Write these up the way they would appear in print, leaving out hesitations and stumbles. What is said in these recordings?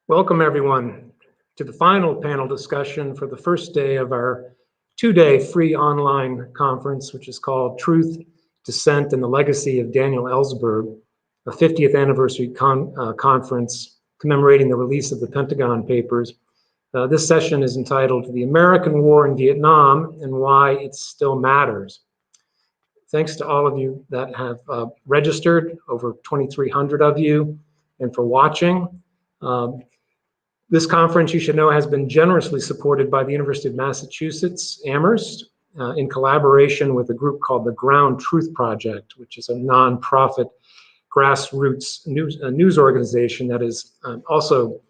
Welcome, everyone, to the final panel discussion for the first day of our two-day free online conference, which is called Truth, Dissent, and the Legacy of Daniel Ellsberg, a 50th anniversary conference commemorating the release of the Pentagon Papers. This session is entitled The American War in Vietnam and Why It Still Matters. Thanks to all of you that have registered, over 2,300 of you, and for watching. This conference, you should know, has been generously supported by the University of Massachusetts Amherst in collaboration with a group called the GroundTruth Project, which is a nonprofit grassroots news organization that is also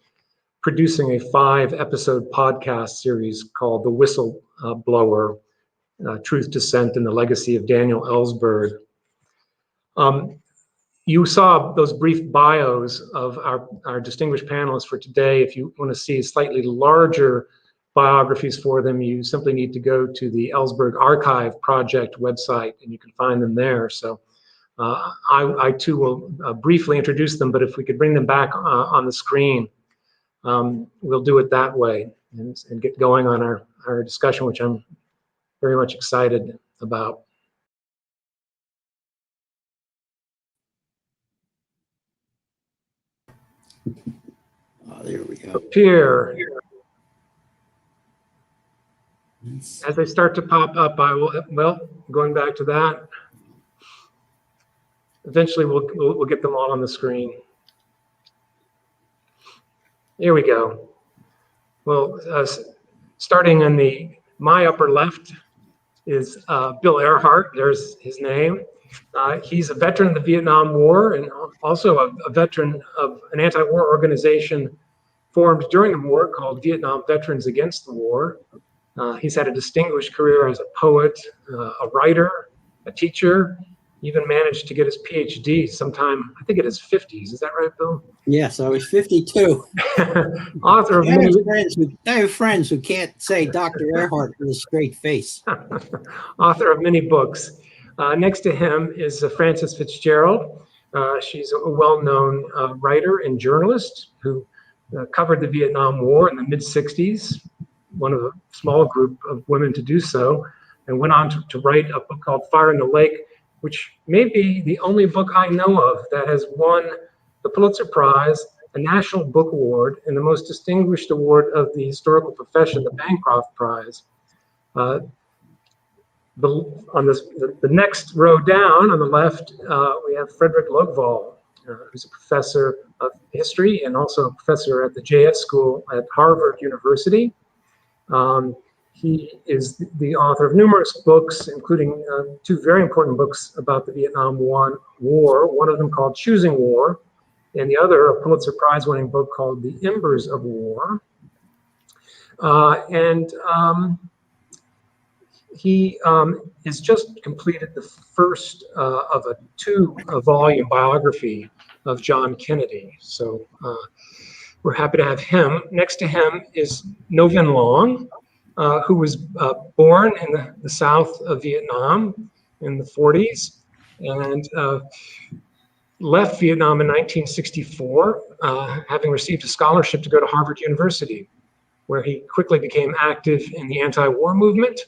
producing a 5-episode podcast series called The Whistleblower, Truth, Dissent, and the Legacy of Daniel Ellsberg. You saw those brief bios of our distinguished panelists for today. If you want to see slightly larger biographies for them, you simply need to go to the Ellsberg Archive Project website, and you can find them there. So I too will briefly introduce them, but if we could bring them back on the screen, we'll do it that way and get going on our discussion, which I'm very much excited about. There we go. Here, as they start to pop up, I will, well, going back to that, eventually we'll get them all on the screen. Here we go. Well, starting in my upper left is Bill Ehrhart. There's his name. He's a veteran of the Vietnam War and also a veteran of an anti-war organization formed during the war called Vietnam Veterans Against the War. He's had a distinguished career as a poet, a writer, a teacher, even managed to get his PhD sometime, I think in his 50s. Is that right, Bill? Yes, I was 52. Author of I have friends who can't say Dr. Earhart with a straight face. Author of many books. Next to him is Frances FitzGerald. She's a well-known writer and journalist who covered the Vietnam War in the mid-60s, one of a small group of women to do so, and went on to write a book called Fire in the Lake, which may be the only book I know of that has won the Pulitzer Prize, a National Book Award, and the most distinguished award of the historical profession, the Bancroft Prize. On the next row down on the left, we have Fredrik Logevall, who's a professor of history and also a professor at the JS School at Harvard University. He is the author of numerous books, including 2 very important books about the Vietnam War, one of them called Choosing War, and the other a Pulitzer Prize-winning book called The Embers of War. He has just completed the first of a 2-volume biography of John Kennedy. So we're happy to have him. Next to him is Ngo Vinh Long, who was born in the south of Vietnam in the 40s and left Vietnam in 1964, having received a scholarship to go to Harvard University, where he quickly became active in the anti-war movement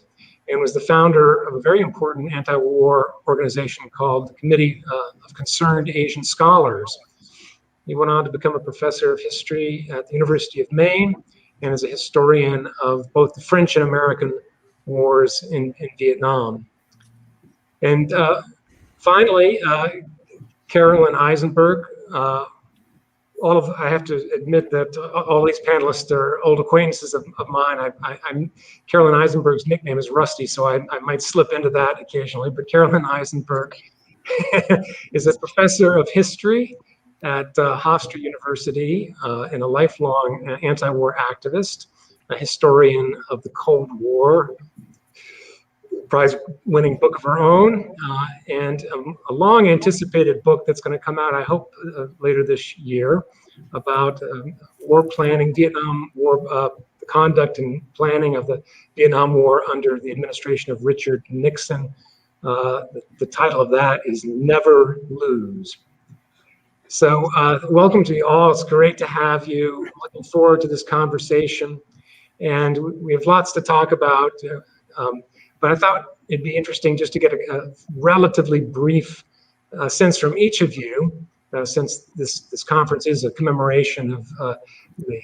and was the founder of a very important anti-war organization called the Committee of Concerned Asian Scholars. He went on to become a professor of history at the University of Maine and is a historian of both the French and American wars in Vietnam. And finally, Carolyn Eisenberg. I have to admit that all these panelists are old acquaintances of mine. Carolyn Eisenberg's nickname is Rusty, so I might slip into that occasionally, but Carolyn Eisenberg is a professor of history at Hofstra University and a lifelong anti-war activist, a historian of the Cold War, prize-winning book of her own, and a long-anticipated book that's going to come out, I hope, later this year about war planning, Vietnam War, the conduct and planning of the Vietnam War under the administration of Richard Nixon. The title of that is Never Lose. So welcome to you all. It's great to have you. Looking forward to this conversation. And we have lots to talk about. But I thought it'd be interesting just to get a relatively brief sense from each of you, since this conference is a commemoration of the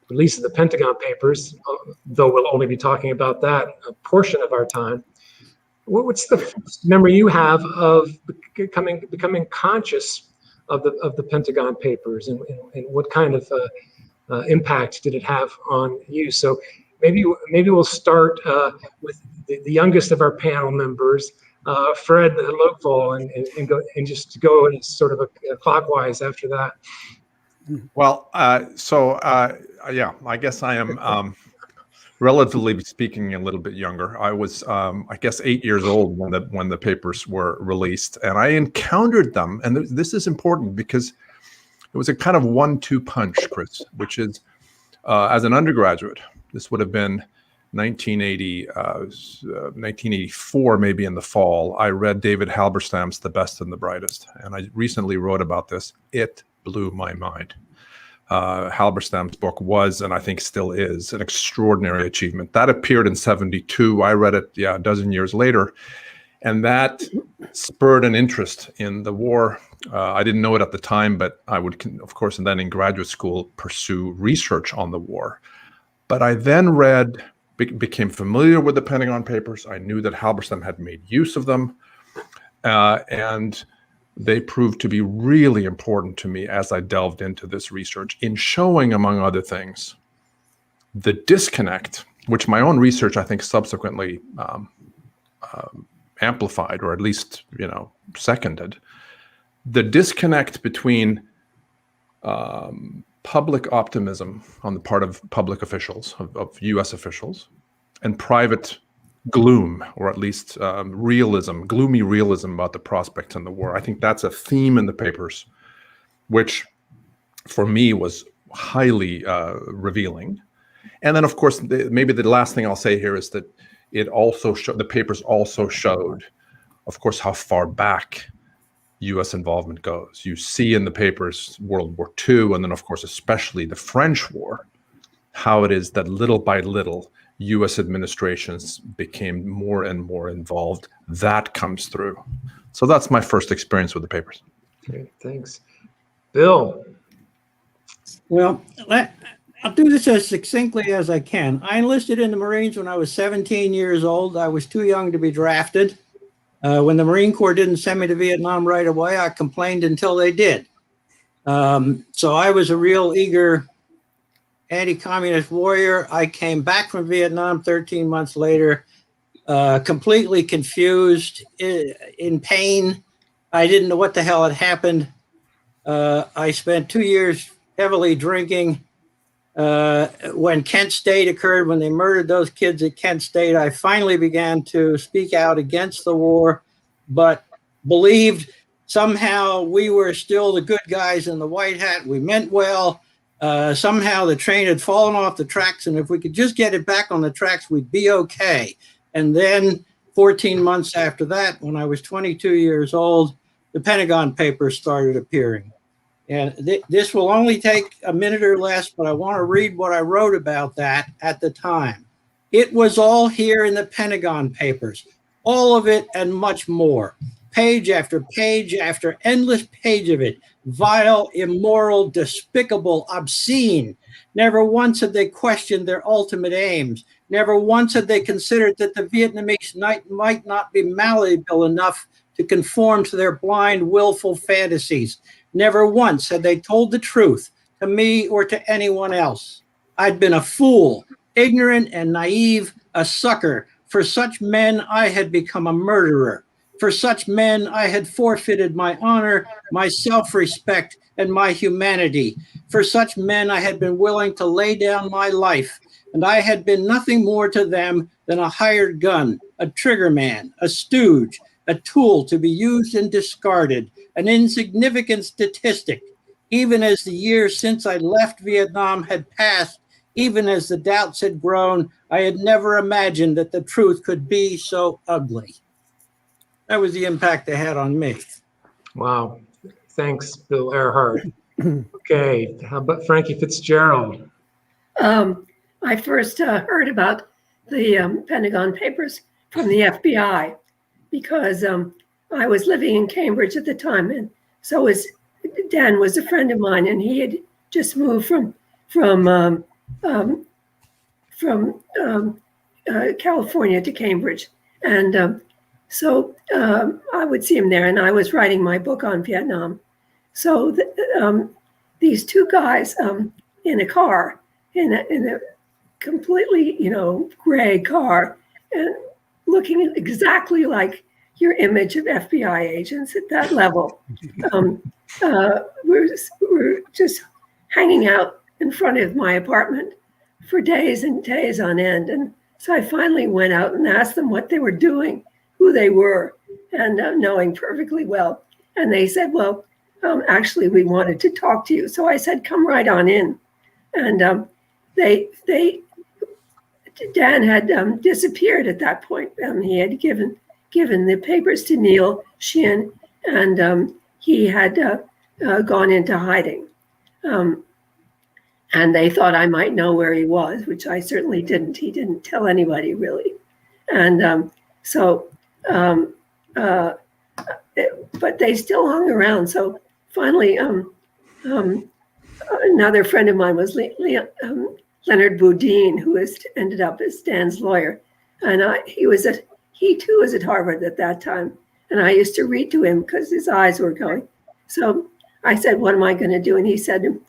release of the Pentagon Papers, though we'll only be talking about that a portion of our time. What's the memory you have of becoming conscious of the Pentagon Papers, and what kind of impact did it have on you? So maybe we'll start with the youngest of our panel members, Fred Logevall, and go in sort of a clockwise after that. Well, yeah, I guess I am relatively speaking a little bit younger. I was, I guess, 8 years old when the papers were released, and I encountered them. And this is important because it was a kind of 1-2 punch, Chris, which is, as an undergraduate, this would have been 1984, maybe in the fall. I read David Halberstam's The Best and the Brightest, and I recently wrote about this. It blew my mind. Halberstam's book was, and I think still is, an extraordinary achievement. That appeared in 1972. I read it, a dozen years later, and that spurred an interest in the war. I didn't know it at the time, but I would, of course, and then in graduate school, pursue research on the war. But I then became familiar with the Pentagon Papers. I knew that Halberstam had made use of them, and they proved to be really important to me as I delved into this research in showing, among other things, the disconnect, which my own research, I think, subsequently amplified, or at least, seconded, the disconnect between public optimism on the part of public officials, of U.S. officials, and private gloom, or at least gloomy realism about the prospects in the war. I think that's a theme in the papers, which for me was highly revealing. And then, of course, maybe the last thing I'll say here is that the papers also showed, of course, how far back U.S. involvement goes. You see in the papers World War II, and then, of course, especially the French War, how it is that little by little, U.S. administrations became more and more involved. That comes through. So that's my first experience with the papers. Great, thanks. Bill. Well, I'll do this as succinctly as I can. I enlisted in the Marines when I was 17 years old. I was too young to be drafted. When the Marine Corps didn't send me to Vietnam right away, I complained until they did. So I was a real eager anti-communist warrior. I came back from Vietnam 13 months later, completely confused, in pain. I didn't know what the hell had happened. I spent 2 years heavily drinking. When Kent State occurred, when they murdered those kids at Kent State, I finally began to speak out against the war, but believed somehow we were still the good guys in the white hat. We meant well. Somehow the train had fallen off the tracks, and if we could just get it back on the tracks, we'd be okay. And then 14 months after that, when I was 22 years old, the Pentagon Papers started appearing. And this will only take a minute or less, but I want to read what I wrote about that at the time. It was all here in the Pentagon Papers, all of it and much more. Page after endless page of it. Vile, immoral, despicable, obscene. Never once had they questioned their ultimate aims. Never once had they considered that the Vietnamese might not be malleable enough to conform to their blind, willful fantasies. Never once had they told the truth to me or to anyone else. I'd been a fool, ignorant and naive, a sucker. For such men, I had become a murderer. For such men, I had forfeited my honor, my self-respect, and my humanity. For such men, I had been willing to lay down my life, and I had been nothing more to them than a hired gun, a trigger man, a stooge, a tool to be used and discarded, an insignificant statistic. Even as the years since I left Vietnam had passed, even as the doubts had grown, I had never imagined that the truth could be so ugly. That was the impact they had on me. Wow. Thanks, Bill Ehrhart. Okay, how about Frankie FitzGerald? I first heard about the Pentagon Papers from the FBI because I was living in Cambridge at the time, and so was Dan was a friend of mine, and he had just moved from California to Cambridge, and so I would see him there, and I was writing my book on Vietnam. So these two guys in a car, in a completely, gray car, and looking exactly like your image of FBI agents at that level. We're just hanging out in front of my apartment for days and days on end. And so I finally went out and asked them what they were doing, who they were, and knowing perfectly well. And they said, well, actually, we wanted to talk to you. So I said, come right on in. And Dan had disappeared at that point. He had given the papers to Neil Sheehan, and he had gone into hiding. And they thought I might know where he was, which I certainly didn't. He didn't tell anybody, really. And but they still hung around. So finally, another friend of mine was Leonard Boudin, who ended up as Dan's lawyer. And he too was at Harvard at that time. And I used to read to him because his eyes were going. So I said, what am I going to do? And he said, leave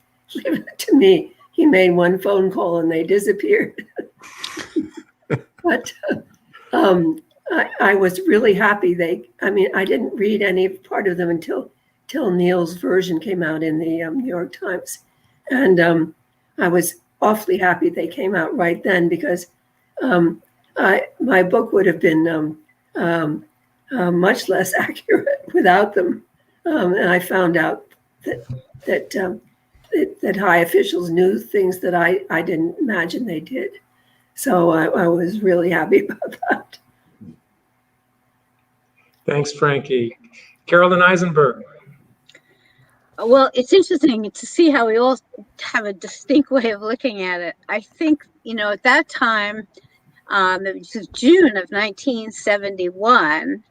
it to me. He made one phone call and they disappeared. But I was really happy. I didn't read any part of them until Neil's version came out in the New York Times. And I was awfully happy they came out right then, because my book would have been much less accurate without them. And I found out that high officials knew things that I didn't imagine they did. So I was really happy about that. Thanks, Frankie. Carolyn Eisenberg. Well, it's interesting to see how we all have a distinct way of looking at it. I think, at that time, it was June of 1971,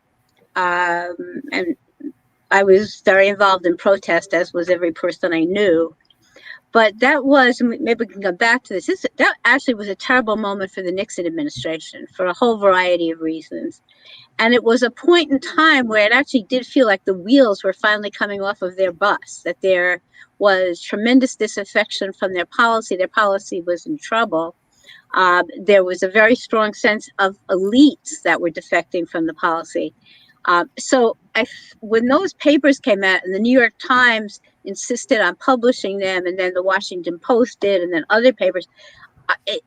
and I was very involved in protest, as was every person I knew. But that was, maybe we can go back to this, that actually was a terrible moment for the Nixon administration for a whole variety of reasons. And it was a point in time where it actually did feel like the wheels were finally coming off of their bus, that there was tremendous disaffection from their policy. Their policy was in trouble. There was a very strong sense of elites that were defecting from the policy. So when those papers came out and the New York Times insisted on publishing them, and then the Washington Post did, and then other papers,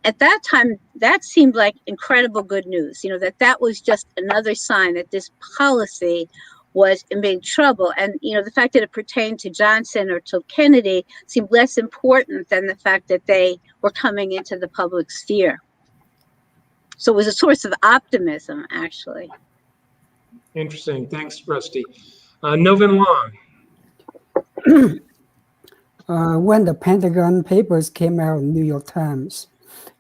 at that time, that seemed like incredible good news, that was just another sign that this policy was in big trouble. And, the fact that it pertained to Johnson or to Kennedy seemed less important than the fact that they were coming into the public sphere. So it was a source of optimism, actually. Interesting. Thanks, Rusty. Novin Long. When the Pentagon Papers came out in New York Times,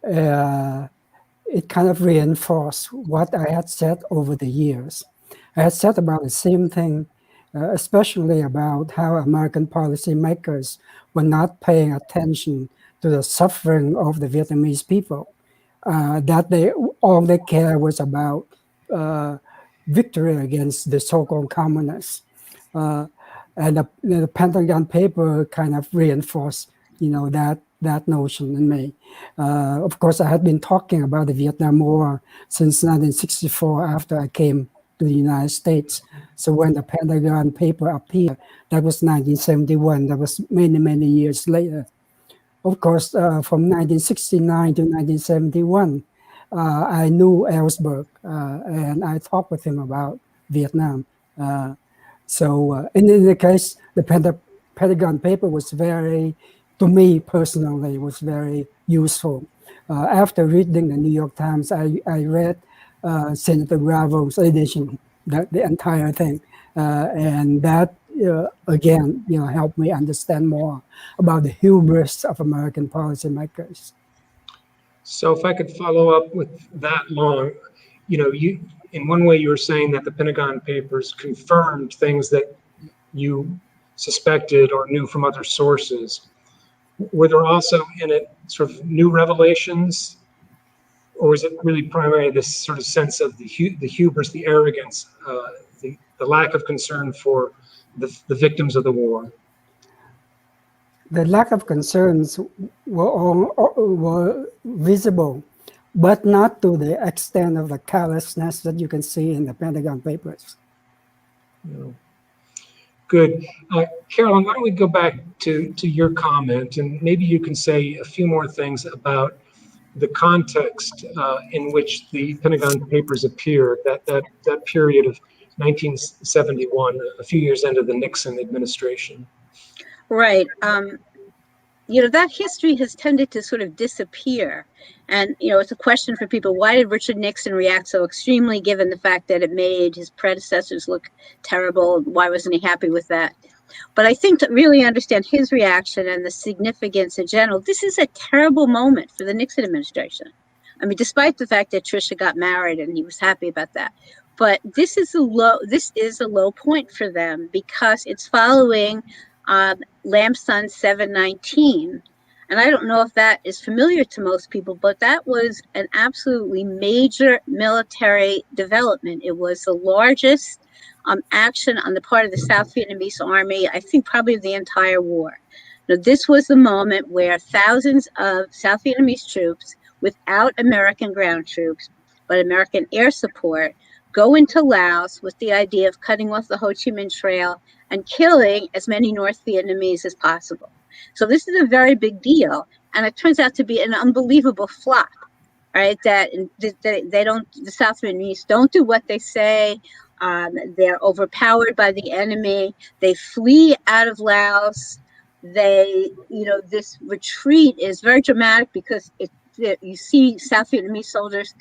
it kind of reinforced what I had said over the years. I had said about the same thing, especially about how American policymakers were not paying attention to the suffering of the Vietnamese people, that all they cared was about victory against the so-called communists. And the Pentagon paper kind of reinforced, that notion in me. Of course, I had been talking about the Vietnam War since 1964 after I came to the United States. So when the Pentagon paper appeared, that was 1971. That was many, many years later. Of course, from 1969 to 1971, I knew Ellsberg, and I talked with him about Vietnam. So in the case, the Pentagon paper was to me personally, was very useful. After reading the New York Times, I read Senator Gravel's edition, the entire thing. And that again, helped me understand more about the hubris of American policymakers. So if I could follow up with that long, you, in one way you were saying that the Pentagon Papers confirmed things that you suspected or knew from other sources. Were there also in it sort of new revelations, or is it really primarily this sort of sense of the hubris, the arrogance, the lack of concern for the victims of the war? The lack of concerns were visible, but not to the extent of the callousness that you can see in the Pentagon Papers. Good. Carolyn, why don't we go back to your comment, and maybe you can say a few more things about the context in which the Pentagon Papers appeared, that period of 1971, a few years into the Nixon administration. Right. That history has tended to sort of disappear. And, it's a question for people. Why did Richard Nixon react so extremely, given the fact that it made his predecessors look terrible? Why wasn't he happy with that? But I think to really understand his reaction and the significance in general, this is a terrible moment for the Nixon administration. I mean, despite the fact that Tricia got married and he was happy about that. But this is a low point for them, because it's following Lamb Son 719. And I don't know if that is familiar to most people, but that was an absolutely major military development. It was the largest action on the part of the South Vietnamese army, I think probably the entire war. Now, this was the moment where thousands of South Vietnamese troops, without American ground troops, but American air support, go into Laos with the idea of cutting off the Ho Chi Minh Trail and killing as many North Vietnamese as possible. So this is a very big deal, and it turns out to be an unbelievable flop, right? That the South Vietnamese don't do what they say. They're overpowered by the enemy. They flee out of Laos. This retreat is very dramatic because you see South Vietnamese soldiers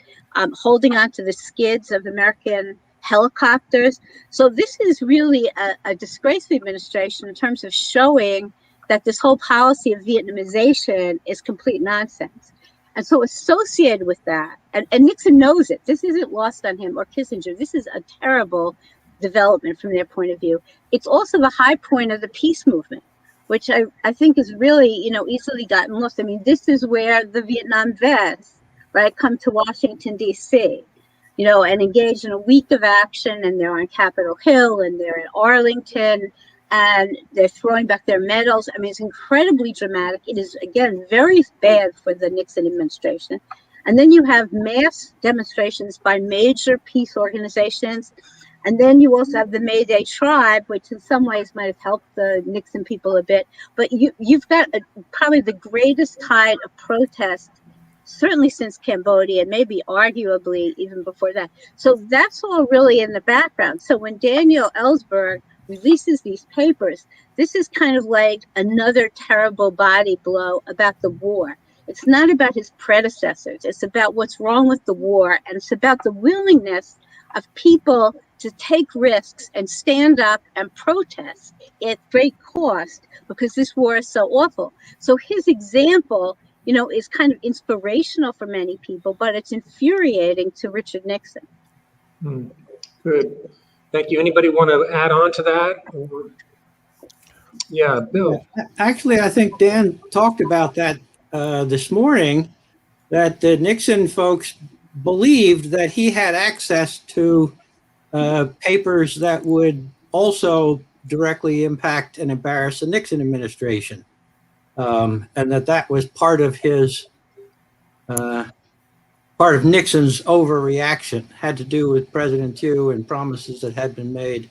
holding onto the skids of American helicopters. So this is really a disgrace to the administration in terms of showing that this whole policy of Vietnamization is complete nonsense. And so associated with that, and Nixon knows it, this isn't lost on him, or Kissinger, this is a terrible development from their point of view. It's also the high point of the peace movement, which I think is really, easily gotten lost. I mean, this is where the Vietnam vets, right, come to Washington, D.C., and engage in a week of action, and they're on Capitol Hill, and they're in Arlington, and they're throwing back their medals. I mean, it's incredibly dramatic. It is, again, very bad for the Nixon administration. And then you have mass demonstrations by major peace organizations. And then you also have the May Day Tribe, which in some ways might have helped the Nixon people a bit. But you've got probably the greatest tide of protest, certainly since Cambodia, and maybe arguably even before that. So that's all really in the background. So when Daniel Ellsberg releases these papers, this is kind of like another terrible body blow about the war. It's not about his predecessors. It's about what's wrong with the war, and it's about the willingness of people to take risks and stand up and protest at great cost because this war is so awful. So his example, is kind of inspirational for many people, but it's infuriating to Richard Nixon. Good. Thank you. Anybody want to add on to that? Yeah, Bill. Actually, I think Dan talked about that this morning, that the Nixon folks believed that he had access to papers that would also directly impact and embarrass the Nixon administration, and that was part of his part of Nixon's overreaction, had to do with President Thieu and promises that had been made.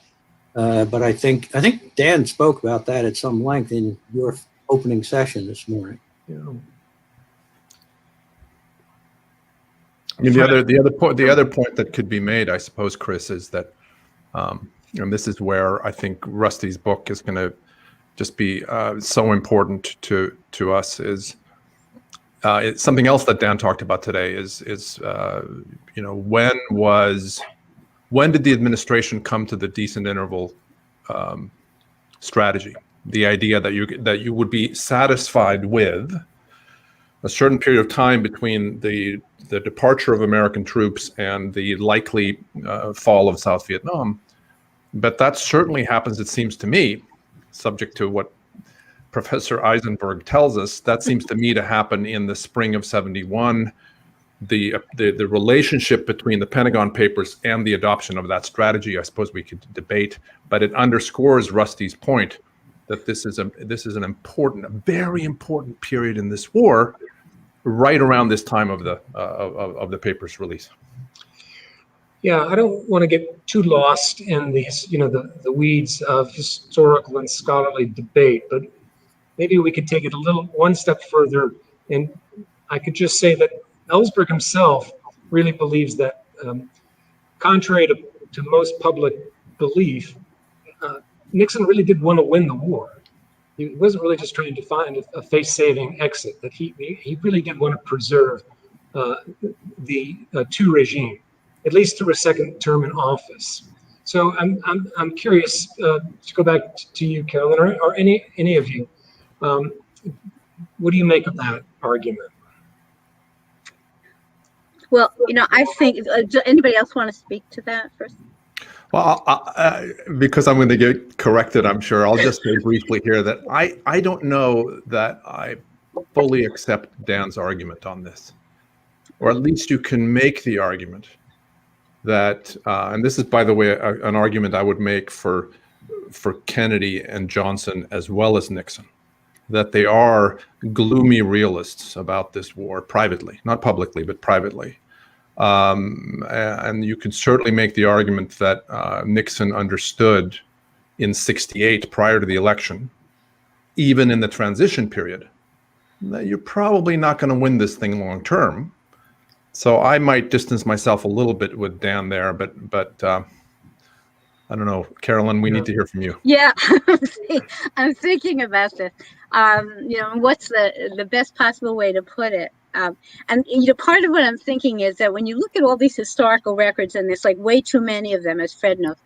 But I think Dan spoke about that at some length in your opening session this morning. Yeah. The other point that could be made, I suppose, Chris, is that, and this is where I think Rusty's book is going to just be so important to us. Is it's something else that Dan talked about today is when did the administration come to the decent interval strategy. The idea that you would be satisfied with a certain period of time between the departure of American troops and the likely fall of South Vietnam. But that certainly happens, it seems to me, subject to what Professor Eisenberg tells us, that seems to me to happen in the spring of 71. The relationship between the Pentagon Papers and the adoption of that strategy, I suppose we could debate, but it underscores Rusty's point that this is an important, a very important period in this war, right around this time of the paper's release. Yeah, I don't want to get too lost in these, the weeds of historical and scholarly debate, but maybe we could take it one step further, and I could just say that Ellsberg himself really believes that, contrary to most public belief, Nixon really did want to win the war. He wasn't really just trying to find a face-saving exit, that he really did want to preserve the two regime, at least through a second term in office. So I'm curious to go back to you, Carolyn, or any of you. What do you make of that argument? Well, I think, does anybody else want to speak to that first? Well, because I'm going to get corrected, I'm sure, I'll just say briefly here that I don't know that I fully accept Dan's argument on this. Or at least you can make the argument that, and this is, by the way, an argument I would make for Kennedy and Johnson as well as Nixon, that they are gloomy realists about this war privately, not publicly, but privately. And you can certainly make the argument that Nixon understood in '68, prior to the election, even in the transition period, that you're probably not going to win this thing long term. So I might distance myself a little bit with Dan there, but I don't know, Carolyn, we need to hear from you. Yeah, I'm thinking about this. What's the best possible way to put it? And part of what I'm thinking is that when you look at all these historical records, and there's like way too many of them, as Fred knows,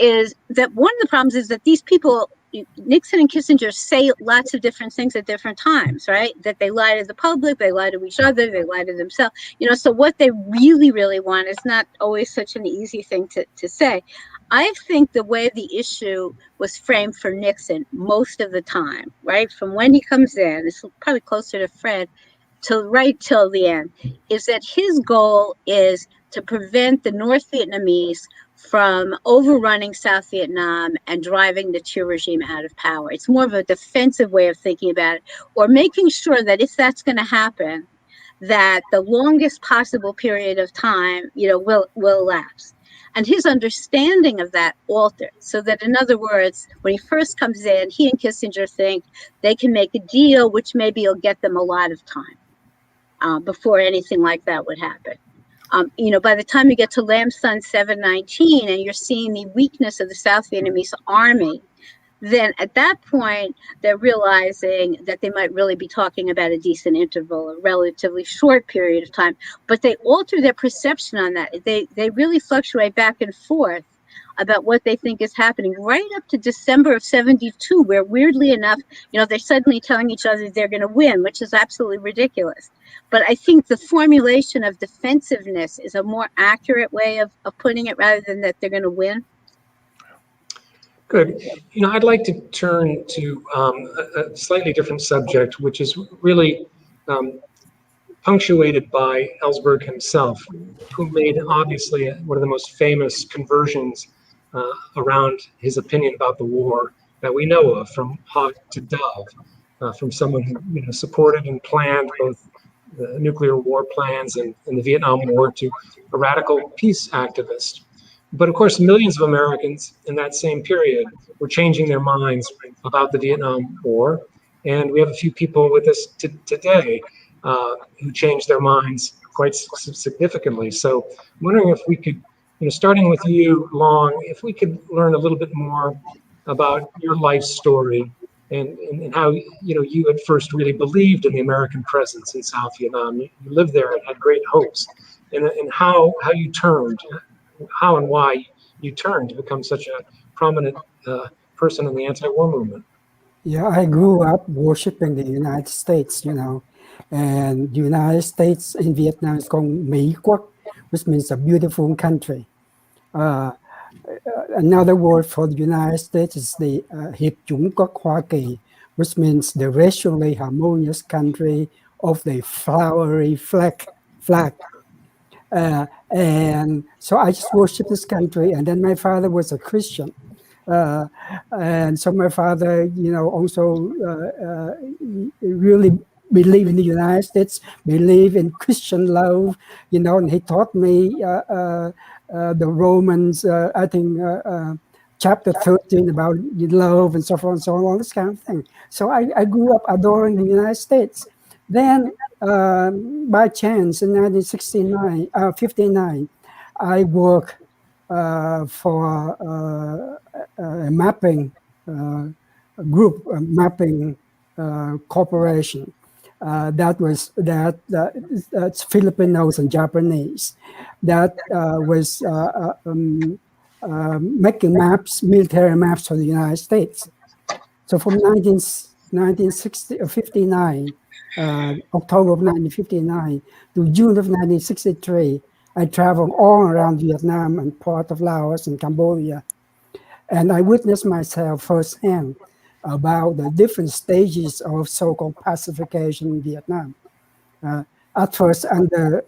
is that one of the problems is that these people, Nixon and Kissinger, say lots of different things at different times, right? That they lie to the public, they lie to each other, they lie to themselves. So what they really, really want is not always such an easy thing to say. I think the way the issue was framed for Nixon most of the time, right, from when he comes in, it's probably closer to Fred, right till the end, is that his goal is to prevent the North Vietnamese from overrunning South Vietnam and driving the Thieu regime out of power. It's more of a defensive way of thinking about it, or making sure that if that's going to happen, that the longest possible period of time, will elapse. And his understanding of that altered, so that, in other words, when he first comes in, he and Kissinger think they can make a deal, which maybe will get them a lot of time before anything like that would happen. By the time you get to Lam Son 719 and you're seeing the weakness of the South Vietnamese army, then at that point, they're realizing that they might really be talking about a decent interval, a relatively short period of time, but they alter their perception on that. They really fluctuate back and forth about what they think is happening right up to December of 72, where weirdly enough, they're suddenly telling each other they're going to win, which is absolutely ridiculous. But I think the formulation of defensiveness is a more accurate way of putting it, rather than that they're going to win. Good. I'd like to turn to a slightly different subject, which is really punctuated by Ellsberg himself, who made obviously one of the most famous conversions around his opinion about the war that we know of, from hawk to dove, from someone who supported and planned both the nuclear war plans and the Vietnam War, to a radical peace activist. But of course, millions of Americans in that same period were changing their minds about the Vietnam War. And we have a few people with us today who changed their minds quite significantly. So I'm wondering if we could, starting with you, Long, if we could learn a little bit more about your life story and how you at first really believed in the American presence in South Vietnam. You lived there and had great hopes, and how you turned, how and why you turned to become such a prominent person in the anti-war movement. Yeah, I grew up worshiping the United States, and the United States in Vietnam is called Mỹ Quốc, which means a beautiful country. Another word for the United States is the Hiệp chủng quốc Hoa Kỳ, which means the racially harmonious country of the flowery flag. And so I just worship this country. And then my father was a Christian. And so my father, also really believed in the United States, believed in Christian love, and he taught me the Romans, I think, chapter 13 about love and so forth and so on, all this kind of thing. So I grew up adoring the United States. Then, by chance, in 1959, I worked for a mapping group, a mapping corporation. That's Filipinos and Japanese. That was making maps, military maps for the United States. So from 1959, October of 1959 to June of 1963, I traveled all around Vietnam and part of Laos and Cambodia. And I witnessed myself firsthand about the different stages of so-called pacification in Vietnam. At first, under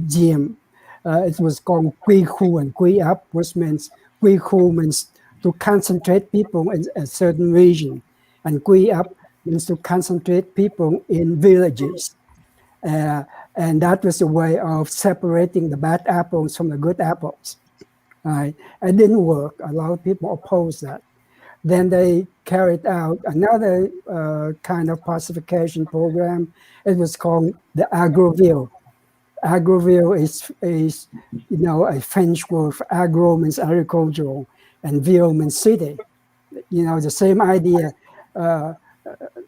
Diem, it was called Quy Khu and Quy Ap, which means Quy Khu means to concentrate people in a certain region, and Quy Ap means to concentrate people in villages. And that was a way of separating the bad apples from the good apples. It didn't work. A lot of people opposed that. Then they carried out another kind of pacification program. It was called the Agroville. Agroville is a French word for agro means agricultural, and ville means city. The same idea.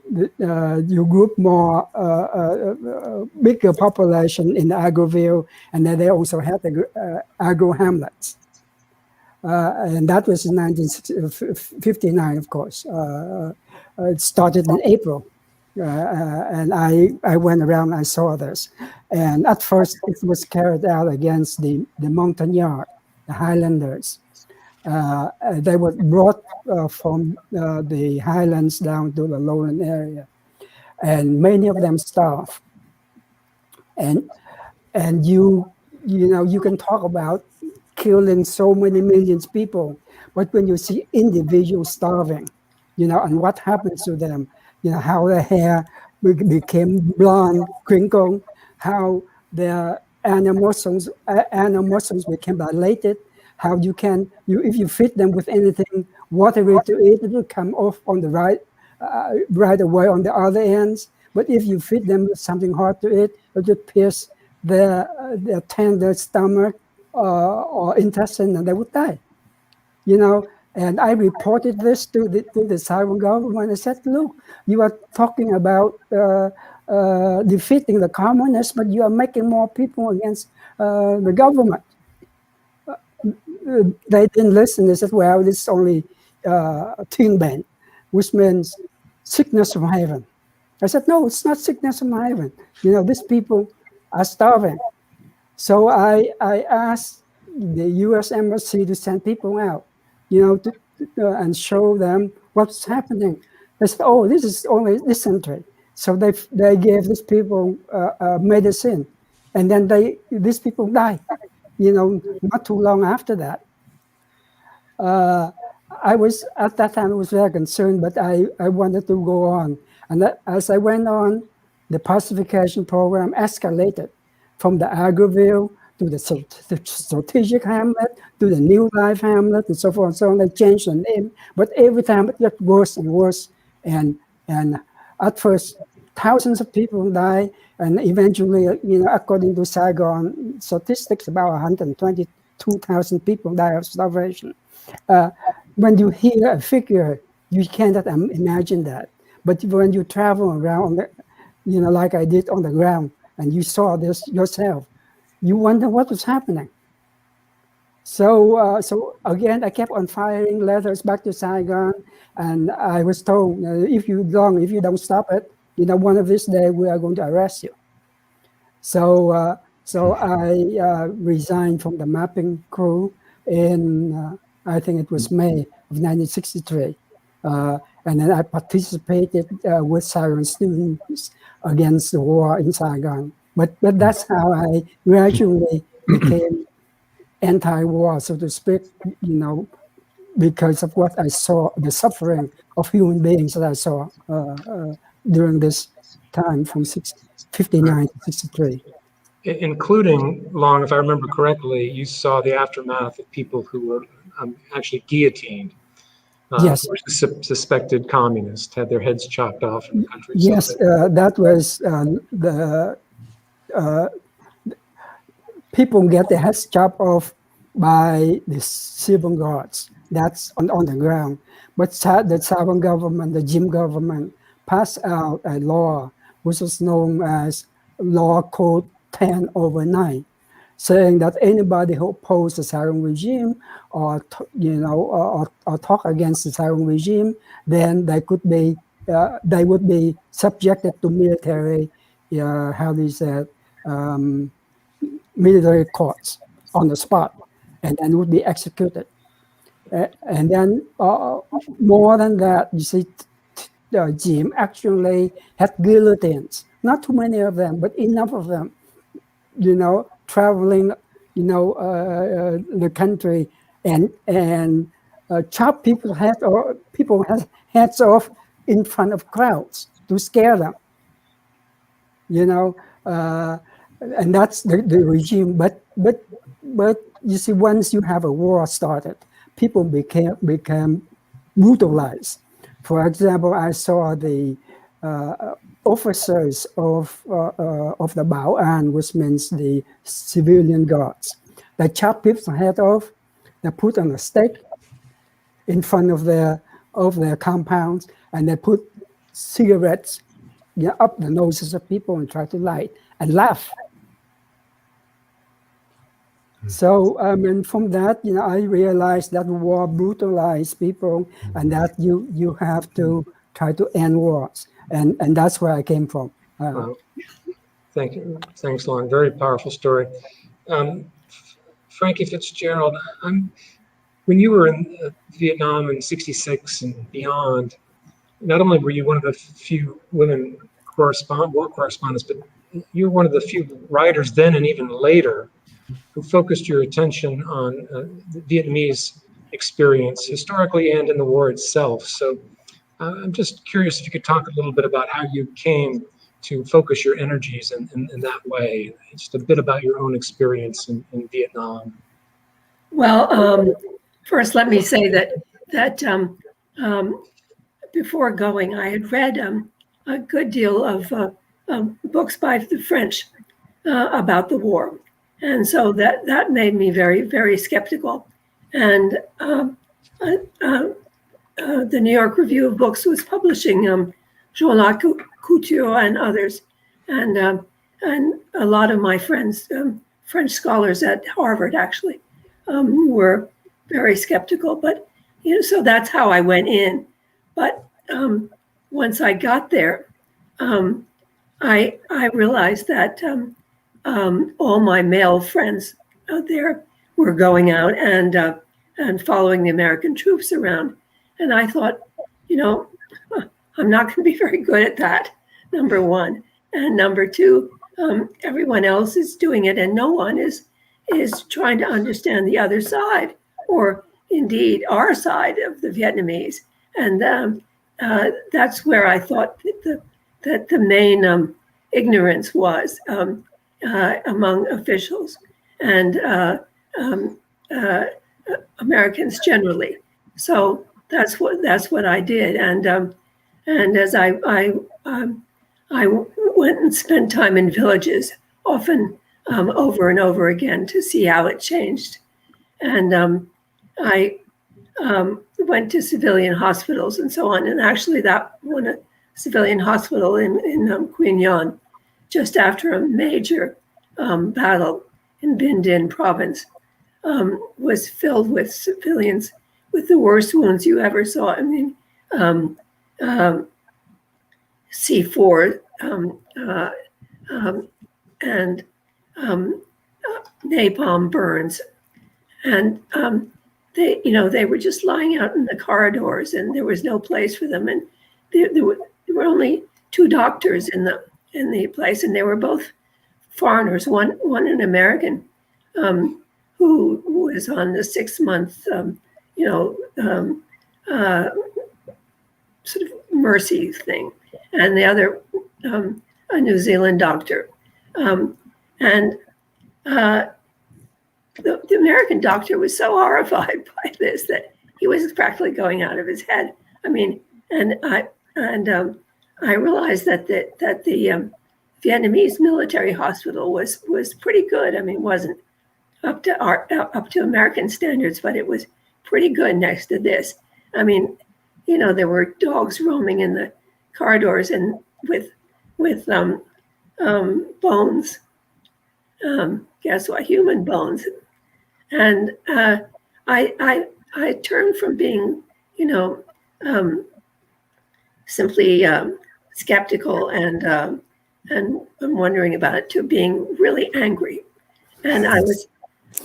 You group more bigger population in the Agroville, and then they also had the agro hamlets. And that was in 1959, of course. It started in April. And I went around, I saw this. And at first, it was carried out against the Montagnard, the Highlanders. They were brought from the highlands down to the lowland area. And many of them starved. And you can talk about killing so many millions of people, but when you see individuals starving, and what happens to them, how their hair became blonde, crinkled, how their animosums became dilated, how if you feed them with anything watery to eat, it will come off on the right away on the other ends. But if you feed them with something hard to eat, it will pierce their tender stomach or intestine, and they would die. And I reported this to the Saigon government. I said, look, you are talking about defeating the communists, but you are making more people against the government. They didn't listen. They said, well, this is only Thiên Ben, which means sickness from heaven. I said, no, it's not sickness from heaven. These people are starving. So I asked the U.S. Embassy to send people out, and show them what's happening. They said, oh, this is only dysentery. So they gave these people medicine, and then these people died, not too long after that. At that time, I was very concerned, but I wanted to go on. And as I went on, the pacification program escalated from the Agroville to the strategic hamlet, to the New Life hamlet, and so forth and so on. They changed the name, but every time it got worse and worse. And at first, thousands of people died, and eventually, according to Saigon statistics, about 122,000 people died of starvation. When you hear a figure, you cannot imagine that. But when you travel around, like I did on the ground, and you saw this yourself, you wonder what was happening. So again, I kept on firing letters back to Saigon, and I was told, if you don't stop it, one of these days we are going to arrest you. So I resigned from the mapping crew in I think it was May of 1963, and then I participated with Saigon students against the war in Saigon. But that's how I gradually became anti-war, so to speak, because of what I saw, the suffering of human beings that I saw during this time from 59 to 63. Including, Long, if I remember correctly, you saw the aftermath of people who were actually guillotined. Yes. Who were suspected communists, had their heads chopped off in the countryside. Yes, that was the people get their heads chopped off by the civil guards. That's on the ground. But the Saigon government, the Jim government, passed out a law which was known as Law Code 10/9, saying that anybody who opposed the Saigon regime or talk against the Saigon regime, then they would be subjected to military, military courts on the spot, and then would be executed. And then more than that, you see, Jim actually had guillotines. Not too many of them, but enough of them. Traveling, the country and chop people's heads off in front of crowds to scare them. And that's the regime. But you see, once you have a war started, people became brutalized. For example, I saw the officers of the Bảo An, which means the civilian guards. They chop people's head off. They put on a stake in front of their compounds, and they put cigarettes up the noses of people and try to light and laugh. So and from that, I realized that war brutalized people, and that you have to try to end wars, and that's where I came from. Wow. Thank you. Thanks, Long. Very powerful story. Frankie FitzGerald, when you were in Vietnam in '66 and beyond, not only were you one of the few women war correspondents, but you were one of the few writers then and even later who focused your attention on the Vietnamese experience historically and in the war itself. So I'm just curious if you could talk a little bit about how you came to focus your energies in that way, just a bit about your own experience in Vietnam. Well, first let me say that before going, I had read a good deal of books by the French about the war. And so that made me very, very skeptical. And the New York Review of Books was publishing Jean-Luc Couture and others. And a lot of my friends, French scholars at Harvard actually, were very skeptical. But, so that's how I went in. But once I got there, I realized that all my male friends out there were going out and following the American troops around. And I thought, I'm not going to be very good at that, number one. And number two, everyone else is doing it and no one is trying to understand the other side, or indeed our side of the Vietnamese. And that's where I thought that the main ignorance was among officials and Americans generally. So that's what I did, and as I went and spent time in villages, often over and over again, to see how it changed, and I went to civilian hospitals and so on, and actually that one civilian hospital in Quy Nhon, just after a major battle in Binh Dinh province, was filled with civilians with the worst wounds you ever saw. I mean, C4 and napalm burns, and they were just lying out in the corridors, and there was no place for them. And there were only 2 doctors in the place, and they were both foreigners. One an American who was on the 6-month, sort of mercy thing, and the other a New Zealand doctor, and the American doctor was so horrified by this that he was practically going out of his head. I mean, and I realized that the Vietnamese military hospital was pretty good. I mean, it wasn't up to American standards, but it was pretty good next to this. I mean, there were dogs roaming in the corridors and with bones. Guess what? Human bones. And I turned from being, simply skeptical and wondering about it to being really angry. And I was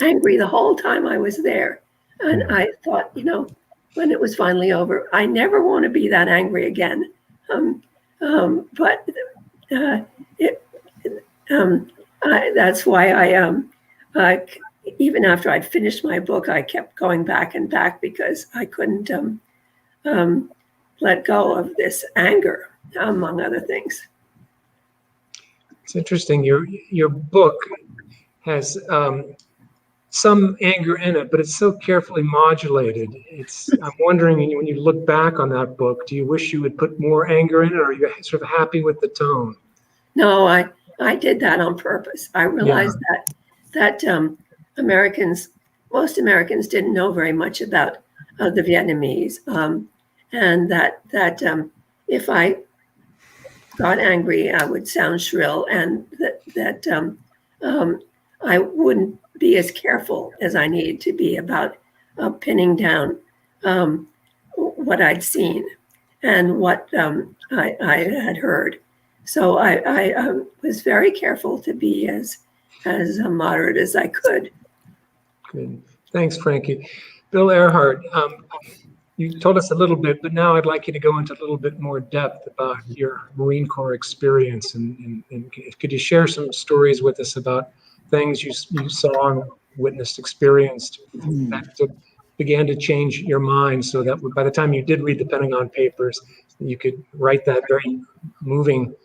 angry the whole time I was there. And I thought, when it was finally over, I never want to be that angry again. But that's why I even after I'd finished my book, I kept going back and back because I couldn't let go of this anger, among other things. It's interesting. Your book has some anger in it, but it's so carefully modulated. I'm wondering, when you look back on that book, do you wish you would put more anger in it, or are you sort of happy with the tone? No, I did that on purpose. I realized that most Americans didn't know very much about the Vietnamese, and that if I got angry, I would sound shrill, and that I wouldn't be as careful as I needed to be about pinning down what I'd seen and what I had heard. So I was very careful to be as moderate as I could. Good. Thanks, Frankie. Bill Ehrhart, you told us a little bit, but now I'd like you to go into a little bit more depth about your Marine Corps experience. And could you share some stories with us about things you saw, witnessed, experienced that began to change your mind, so that by the time you did read the Pentagon Papers, you could write that very moving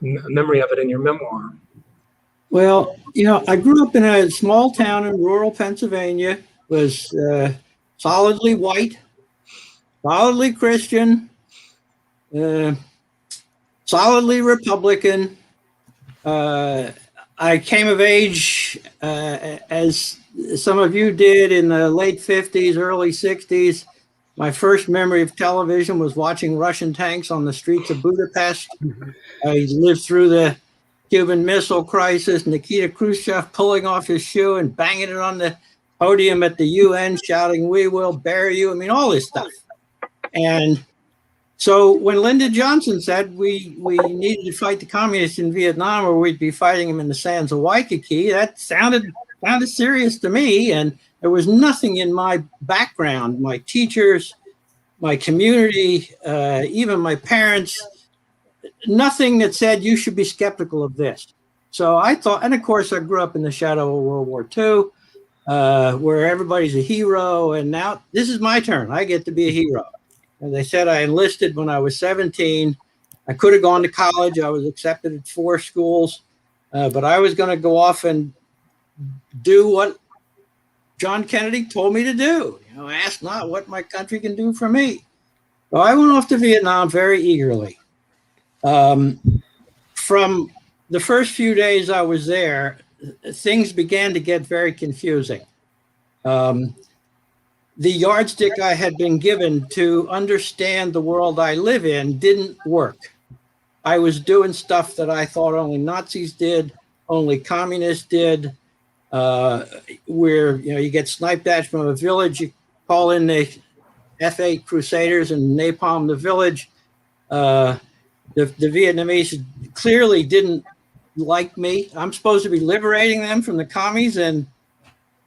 memory of it in your memoir? Well, I grew up in a small town in rural Pennsylvania, was solidly white, solidly Christian, solidly Republican. I came of age, as some of you did, in the late 50s, early 60s. My first memory of television was watching Russian tanks on the streets of Budapest. I lived through the Cuban Missile Crisis, Nikita Khrushchev pulling off his shoe and banging it on the podium at the UN, shouting, "We will bury you." I mean, all this stuff. And so when Lyndon Johnson said we needed to fight the communists in Vietnam, or we'd be fighting them in the sands of Waikiki, that sounded serious to me. And there was nothing in my background, my teachers, my community, even my parents, nothing that said you should be skeptical of this. So I thought, and of course I grew up in the shadow of World War II, where everybody's a hero. And now this is my turn. I get to be a hero. As I said, I enlisted when I was 17. I could have gone to college. I was accepted at 4 schools, but I was going to go off and do what John Kennedy told me to do. Ask not what my country can do for me. So I went off to Vietnam very eagerly. From the first few days I was there, things began to get very confusing. The yardstick I had been given to understand the world I live in didn't work. I was doing stuff that I thought only Nazis did, only communists did. where you get sniped at from a village, you call in the F-8 Crusaders and napalm the village. The Vietnamese clearly didn't like me. I'm supposed to be liberating them from the commies, and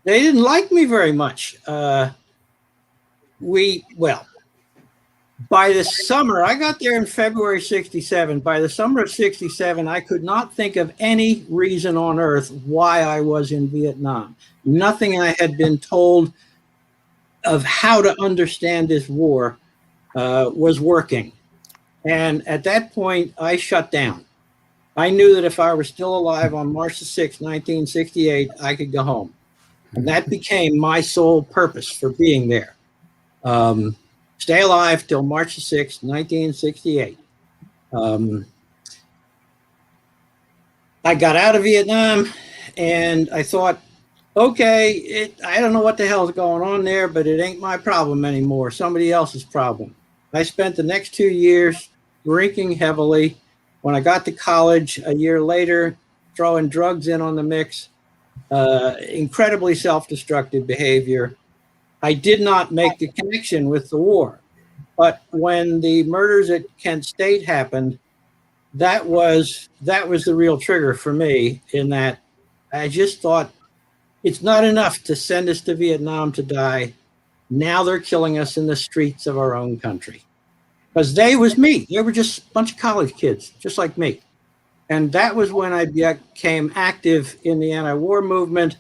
they didn't like me very much. By the summer, I got there in February 67. By the summer of 67, I could not think of any reason on earth why I was in Vietnam. Nothing I had been told of how to understand this war was working. And at that point, I shut down. I knew that if I were still alive on March the 6th, 1968, I could go home. And that became my sole purpose for being there. Stay alive till March the 6th, 1968. I got out of Vietnam and I thought, okay, I don't know what the hell is going on there, but it ain't my problem anymore. Somebody else's problem. I spent the next 2 years drinking heavily. When I got to college a year later, throwing drugs in on the mix, incredibly self-destructive behavior. I did not make the connection with the war. But when the murders at Kent State happened, that was the real trigger for me, in that I just thought, it's not enough to send us to Vietnam to die. Now they're killing us in the streets of our own country. Because they was me. They were just a bunch of college kids, just like me. And that was when I became active in the anti-war movement.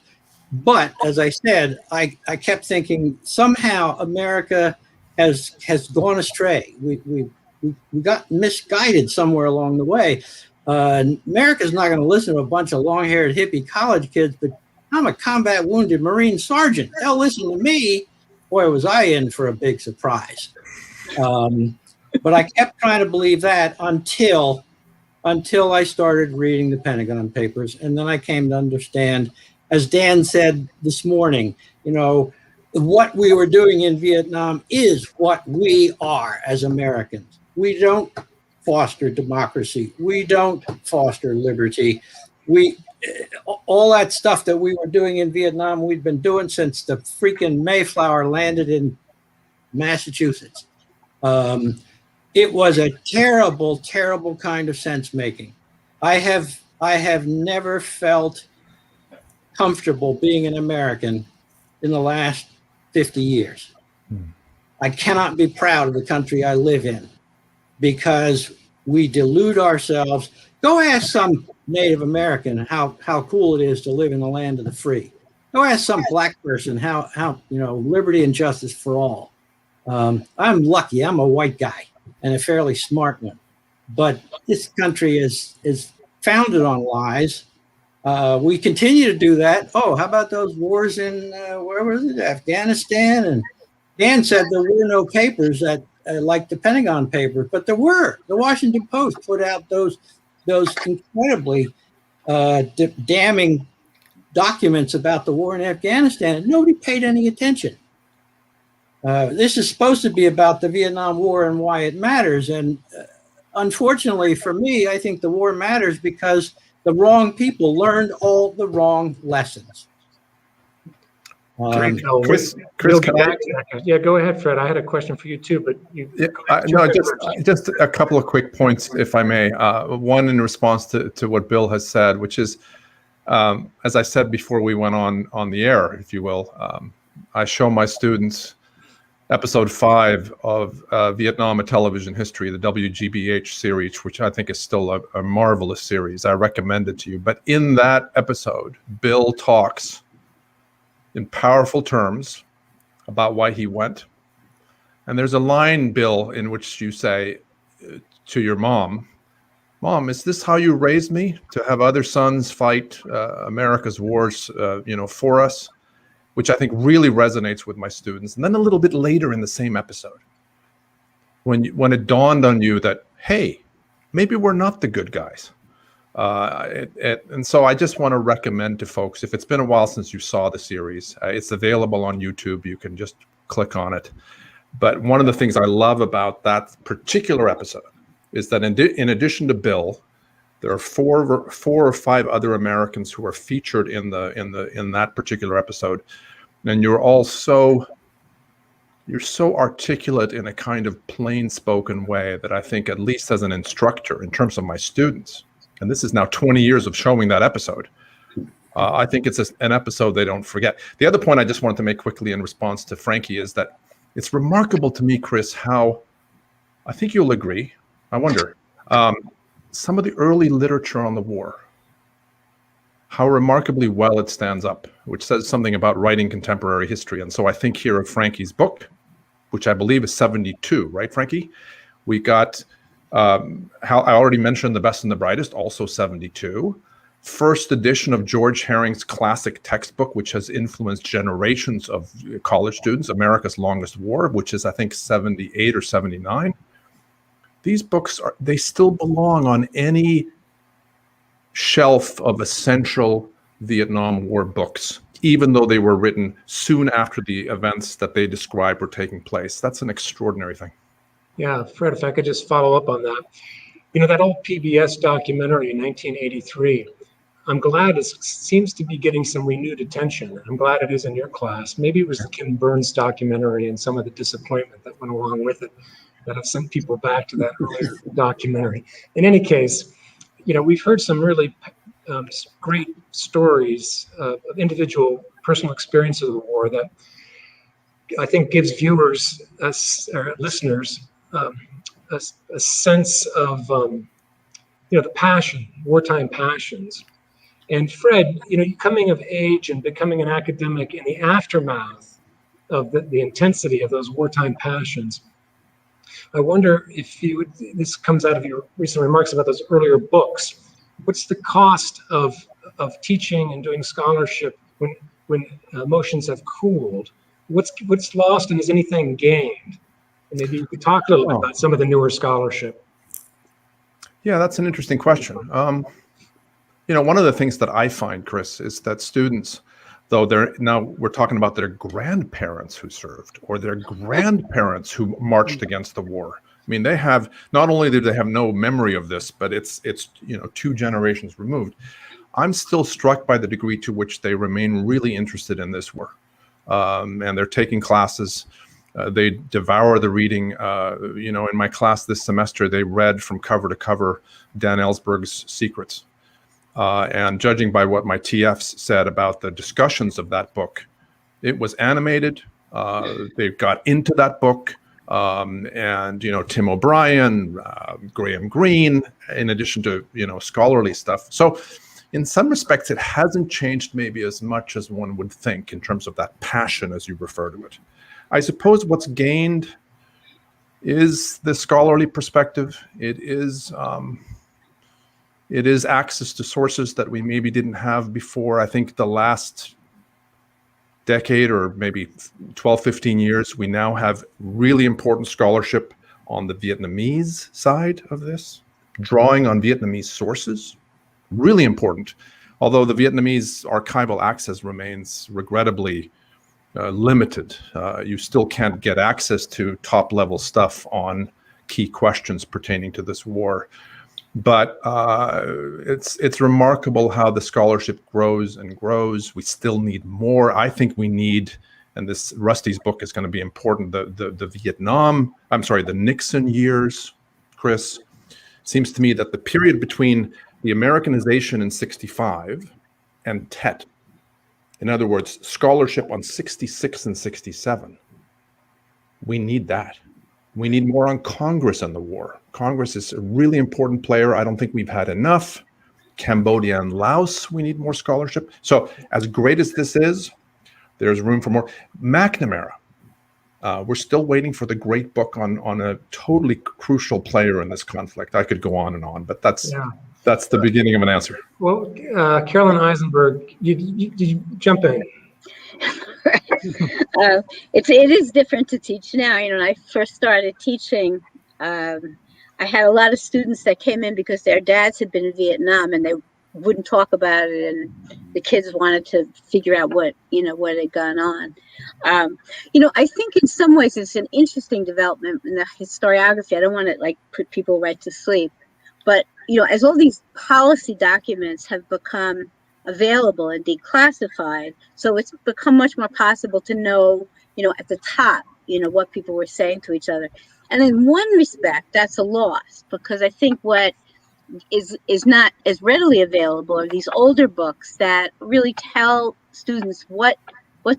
But as I said, I kept thinking somehow America has gone astray. We got misguided somewhere along the way. America's not going to listen to a bunch of long-haired hippie college kids, but I'm a combat wounded Marine sergeant. They'll listen to me. Boy, was I in for a big surprise. But I kept trying to believe that until I started reading the Pentagon Papers. And then I came to understand, as Dan said this morning, what we were doing in Vietnam is what we are as Americans. We don't foster democracy. We don't foster liberty. All that stuff that we were doing in Vietnam, we'd been doing since the freaking Mayflower landed in Massachusetts. It was a terrible, terrible kind of sense making. I have never felt comfortable being an American in the last 50 years. I cannot be proud of the country I live in because we delude ourselves. Go ask some Native American how cool it is to live in the land of the free. Go ask some black person how liberty and justice for all. I'm lucky. I'm a white guy and a fairly smart one. But this country is founded on lies. We continue to do that. Oh, how about those wars in, where was it, Afghanistan? And Dan said there were no papers that like the Pentagon Papers, but there were. The Washington Post put out those incredibly damning documents about the war in Afghanistan, and nobody paid any attention. This is supposed to be about the Vietnam War and why it matters. And unfortunately for me, I think the war matters because the wrong people learned all the wrong lessons. Chris, yeah, go ahead, Fred. I had a question for you too, but just a couple of quick points, if I may. One in response to what Bill has said, which is, as I said before we went on the air, if you will, I show my students episode 5 of Vietnam: A Television History, the WGBH series, which I think is still a marvelous series. I recommend it to you. But in that episode, Bill talks in powerful terms about why he went. And there's a line, Bill, in which you say to your mom, is this how you raised me? To have other sons fight America's wars, for us? Which I think really resonates with my students. And then a little bit later in the same episode, when it dawned on you that, hey, maybe we're not the good guys. And so I just want to recommend to folks, if it's been a while since you saw the series, it's available on YouTube. You can just click on it. But one of the things I love about that particular episode is that in addition to Bill, There are four or five other Americans who are featured in that particular episode, and you're so articulate in a kind of plain-spoken way that I think, at least as an instructor, in terms of my students, and this is now 20 years of showing that episode, I think it's an episode they don't forget. The other point I just wanted to make quickly in response to Frankie is that it's remarkable to me, Chris, how, I think you'll agree, I wonder, some of the early literature on the war, how remarkably well it stands up, which says something about writing contemporary history. And so I think here of Frankie's book, which I believe is 72, right, Frankie? We got, how I already mentioned The Best and the Brightest, also 72. First edition of George Herring's classic textbook, which has influenced generations of college students, America's Longest War, which is, I think, 78 or 79. These books, they still belong on any shelf of essential Vietnam War books, even though they were written soon after the events that they describe were taking place. That's an extraordinary thing. Yeah, Fred, if I could just follow up on that. You know, that old PBS documentary in 1983, I'm glad it seems to be getting some renewed attention. I'm glad it is in your class. Maybe it was the Ken Burns documentary and some of the disappointment that went along with it that have sent people back to that earlier documentary. In any case, you know, we've heard some really great stories of individual personal experiences of the war that I think gives viewers, or listeners, a sense of, you know, the passion, wartime passions. And Fred, you know, coming of age and becoming an academic in the aftermath of the intensity of those wartime passions, I wonder if you would, this comes out of your recent remarks about those earlier books, what's the cost of teaching and doing scholarship when emotions have cooled? What's lost and is anything gained? And maybe you could talk a little bit about some of the newer scholarship. Yeah, that's an interesting question. You know, one of the things that I find, Chris, is that students, though we're talking about their grandparents who served or their grandparents who marched against the war. I mean, they have, not only do they have no memory of this, but it's you know, 2 generations removed. I'm still struck by the degree to which they remain really interested in this war. And they're taking classes. They devour the reading. You know, in my class this semester, they read from cover to cover Dan Ellsberg's Secrets. And judging by what my TFs said about the discussions of that book, it was animated. They got into that book. And, you know, Tim O'Brien, Graham Greene, in addition to, you know, scholarly stuff. So in some respects, it hasn't changed maybe as much as one would think in terms of that passion, as you refer to it. I suppose what's gained is the scholarly perspective. It is access to sources that we maybe didn't have before. I think the last decade or maybe 12, 15 years, we now have really important scholarship on the Vietnamese side of this, drawing on Vietnamese sources, really important. Although the Vietnamese archival access remains regrettably limited. You still can't get access to top level stuff on key questions pertaining to this war. But it's remarkable how the scholarship grows and grows. We still need more. I think we need, and this Rusty's book is going to be important, the Nixon years, Chris. Seems to me that the period between the Americanization in 65 and Tet, in other words, scholarship on 66 and 67, we need that. We need more on Congress and the war. Congress is a really important player. I don't think we've had enough. Cambodia and Laos, we need more scholarship. So as great as this is, there's room for more. McNamara, we're still waiting for the great book on a totally crucial player in this conflict. I could go on and on, but that's the beginning of an answer. Well, Carolyn Eisenberg, you jump in. It is different to teach now. You know, when I first started teaching, I had a lot of students that came in because their dads had been in Vietnam and they wouldn't talk about it, and the kids wanted to figure out what had gone on. You know, I think in some ways it's an interesting development in the historiography. I don't want to put people right to sleep, But, as all these policy documents have become available and declassified, so it's become much more possible to know, at the top, what people were saying to each other. And in one respect, that's a loss, because I think what is not as readily available are these older books that really tell students what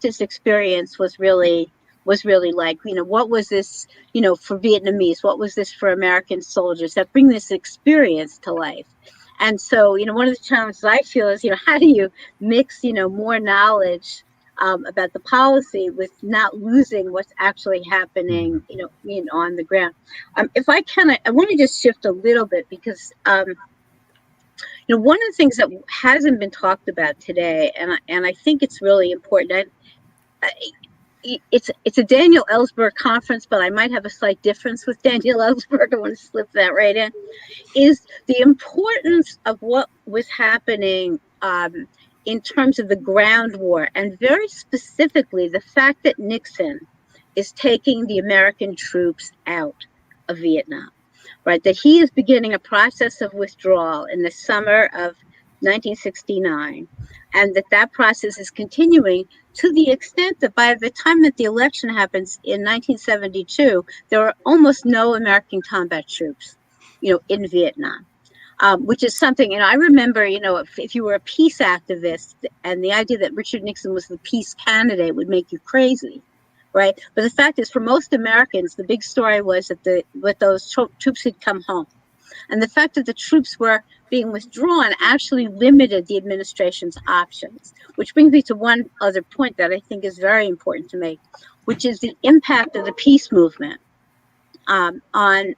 this experience was really like. What was this, for Vietnamese? What was this for American soldiers, that bring this experience to life? And so, one of the challenges I feel is, how do you mix, more knowledge about the policy with not losing what's actually happening, on the ground. If I can, I want to just shift a little bit, because, one of the things that hasn't been talked about today, and I think it's really important. It's a Daniel Ellsberg conference, but I might have a slight difference with Daniel Ellsberg. I want to slip that right in. Is the importance of what was happening in terms of the ground war, and very specifically the fact that Nixon is taking the American troops out of Vietnam, right? That he is beginning a process of withdrawal in the summer of 1969, and that process is continuing to the extent that by the time that the election happens in 1972, there are almost no American combat troops, in Vietnam. Which is something, I remember, if you were a peace activist, and the idea that Richard Nixon was the peace candidate would make you crazy, right? But the fact is, for most Americans, the big story was that those troops had come home. And the fact that the troops were being withdrawn actually limited the administration's options, which brings me to one other point that I think is very important to make, which is the impact of the peace movement on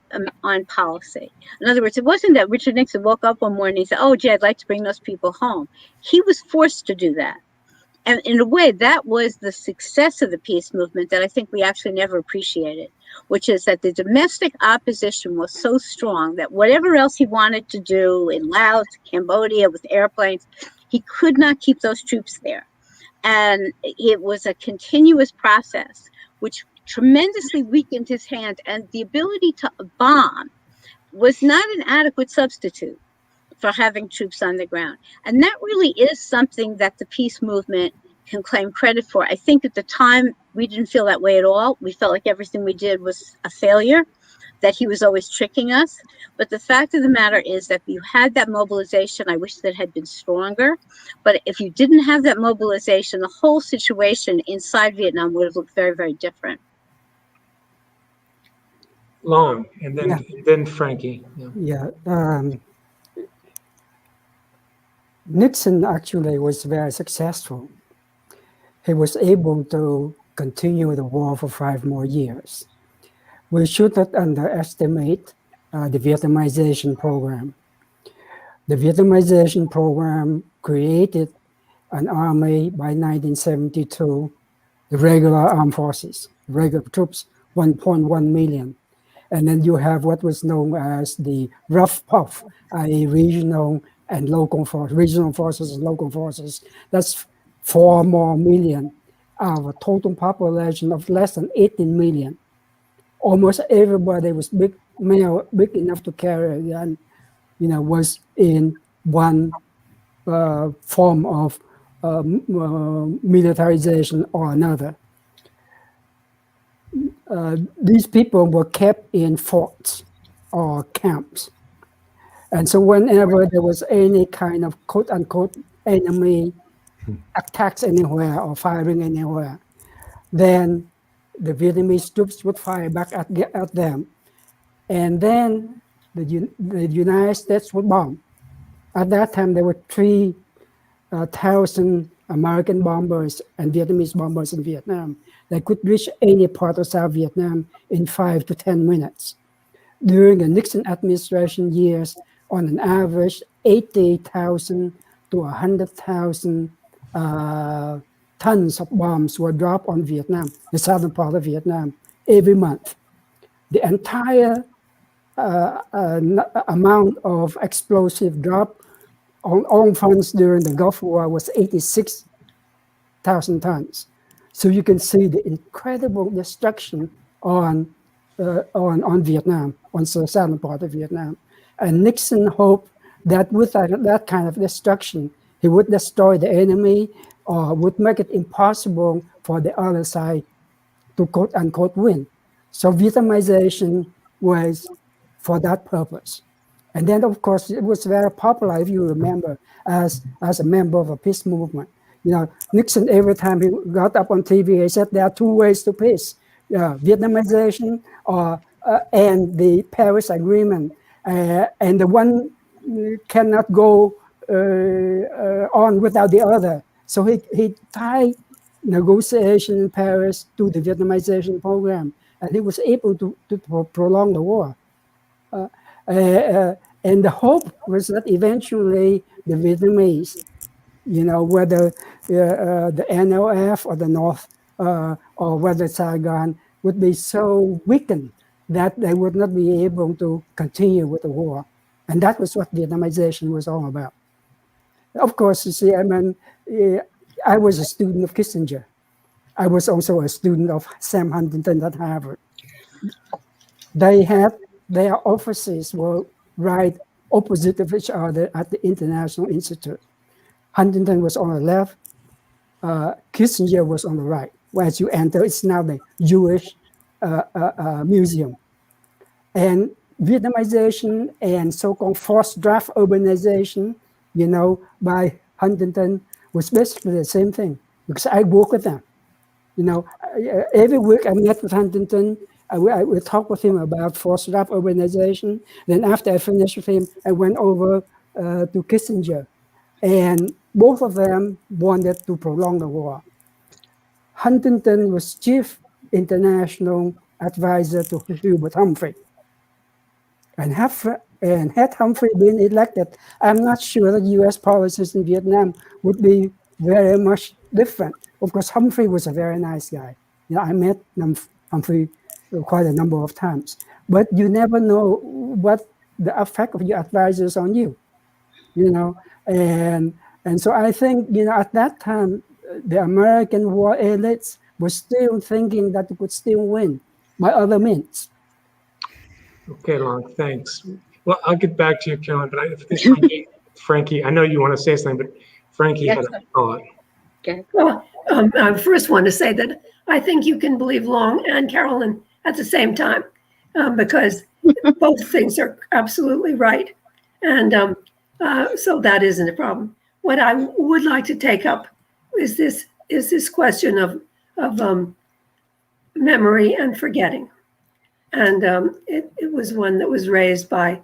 policy. In other words, it wasn't that Richard Nixon woke up one morning and said, "Oh, gee, I'd like to bring those people home." He was forced to do that. And in a way, that was the success of the peace movement that I think we actually never appreciated, which is that the domestic opposition was so strong that whatever else he wanted to do in Laos, Cambodia, with airplanes, he could not keep those troops there. And it was a continuous process, which tremendously weakened his hand, and the ability to bomb was not an adequate substitute for having troops on the ground. And that really is something that the peace movement can claim credit for. I think at the time, we didn't feel that way at all. We felt like everything we did was a failure, that he was always tricking us. But the fact of the matter is that you had that mobilization. I wish that had been stronger. But if you didn't have that mobilization, the whole situation inside Vietnam would have looked very, very different. Long, and then Frankie. Nixon actually was very successful. He was able to continue the war for 5 more years. We should not underestimate the Vietnamization program. The Vietnamization program created an army by 1972, the regular armed forces, regular troops, 1.1 million. And then you have what was known as the rough puff, i.e. regional and local forces, regional forces and local forces. That's 4 more million out of a total population of less than 18 million. Almost everybody was big enough to carry a gun, was in one form of militarization or another. These people were kept in forts or camps. And so whenever there was any kind of quote-unquote enemy attacks anywhere or firing anywhere, then the Vietnamese troops would fire back at them. And then the United States would bomb. At that time, there were 3,000 American bombers and Vietnamese bombers in Vietnam. They could reach any part of South Vietnam in 5 to 10 minutes. During the Nixon administration years, on an average, 80,000 to 100,000 tons of bombs were dropped on Vietnam, the southern part of Vietnam, every month. The entire amount of explosive drop on all fronts during the Gulf War was 86,000 tons. So you can see the incredible destruction on Vietnam, on the southern part of Vietnam. And Nixon hoped that with that kind of destruction, he would destroy the enemy or would make it impossible for the other side to quote unquote win. So Vietnamization was for that purpose. And then, of course, it was very popular, if you remember, as a member of a peace movement. You know, Nixon, every time he got up on TV, he said there are two ways to peace: Vietnamization and the Paris Agreement. And the one cannot go on without the other. So he tied negotiation in Paris to the Vietnamization program, and he was able to prolong the war. And the hope was that eventually the Vietnamese, you know, whether the NLF or the North or whether Saigon would be so weakened that they would not be able to continue with the war. And that was what Vietnamization was all about. Of course, you see, I mean, I was a student of Kissinger. I was also a student of Sam Huntington at Harvard. They had their offices were right opposite of each other at the International Institute. Huntington was on the left, Kissinger was on the right. As you enter, it's now the Jewish Museum. And Vietnamization and so-called forced draft urbanization, you know, by Huntington was basically the same thing, because I work with them. You know, every week I met with Huntington. I would talk with him about forced draft urbanization. Then after I finished with him, I went over to Kissinger. And both of them wanted to prolong the war. Huntington was chief international advisor to Hubert Humphrey. And had Humphrey been elected, I'm not sure that U.S. policies in Vietnam would be very much different. Of course, Humphrey was a very nice guy. You know, I met Humphrey quite a number of times. But you never know what the effect of your advisors on you, you know. And so I think, you know, at that time, the American war elites were still thinking that they could still win by other means. Okay, Long, thanks. Well, I'll get back to you, Carolyn, but I think Frankie, I know you want to say something, but Frankie had a thought. Okay. Well, I first want to say that I think you can believe Long and Carolyn at the same time, because both things are absolutely right. And so that isn't a problem. What I would like to take up is this question of memory and forgetting. And it was one that was raised by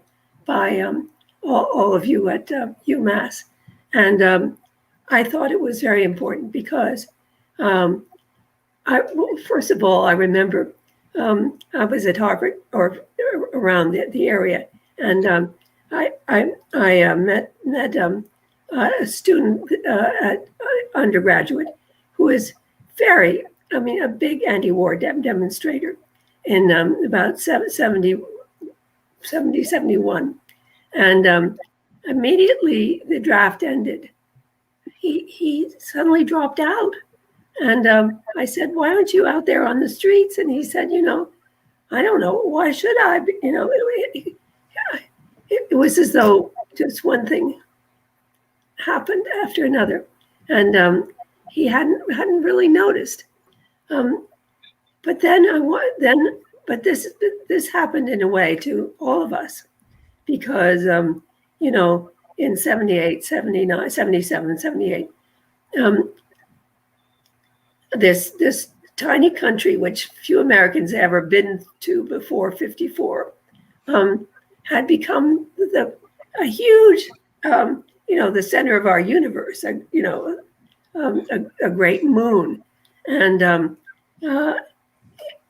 all of you at UMass. And I thought it was very important because, first of all, I remember I was at Harvard or around the area, and I met a student at undergraduate who was a big anti-war demonstrator in about 71. And immediately the draft ended, he suddenly dropped out. And I said, why aren't you out there on the streets? And he said, you know, I don't know. Why should I? You know, it was as though just one thing happened after another. And he hadn't really noticed. But this happened in a way to all of us, because, you know, in 78, 79, 77, 78, this tiny country, which few Americans have ever been to before 54, had become a huge, you know, the center of our universe, you know, a great moon. And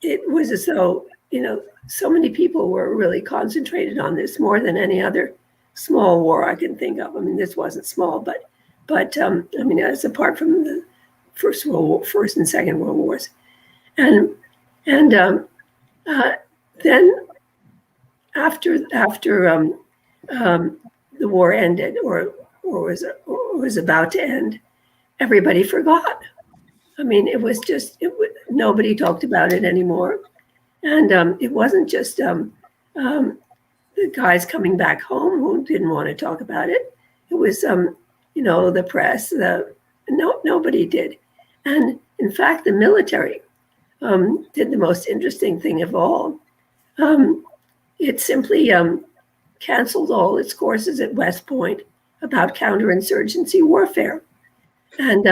it was as though, you know, so many people were really concentrated on this, more than any other small war I can think of. I mean, this wasn't small, but I mean, as apart from the First and Second World Wars, and then after the war ended or was about to end, everybody forgot. I mean, it was just nobody talked about it anymore, and it wasn't just the guys coming back home who didn't want to talk about it. It was, the press, nobody did. And in fact, the military did the most interesting thing of all. It simply canceled all its courses at West Point about counterinsurgency warfare. And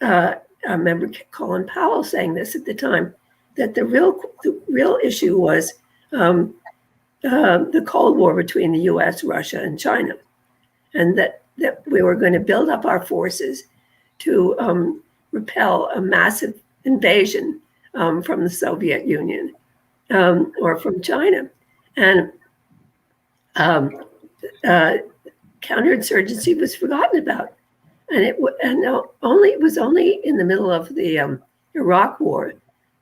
I remember Colin Powell saying this at the time, that the real issue was the Cold War between the US, Russia, and China. And that we were going to build up our forces to repel a massive invasion from the Soviet Union or from China. And counterinsurgency was forgotten about. And it was only in the middle of the Iraq War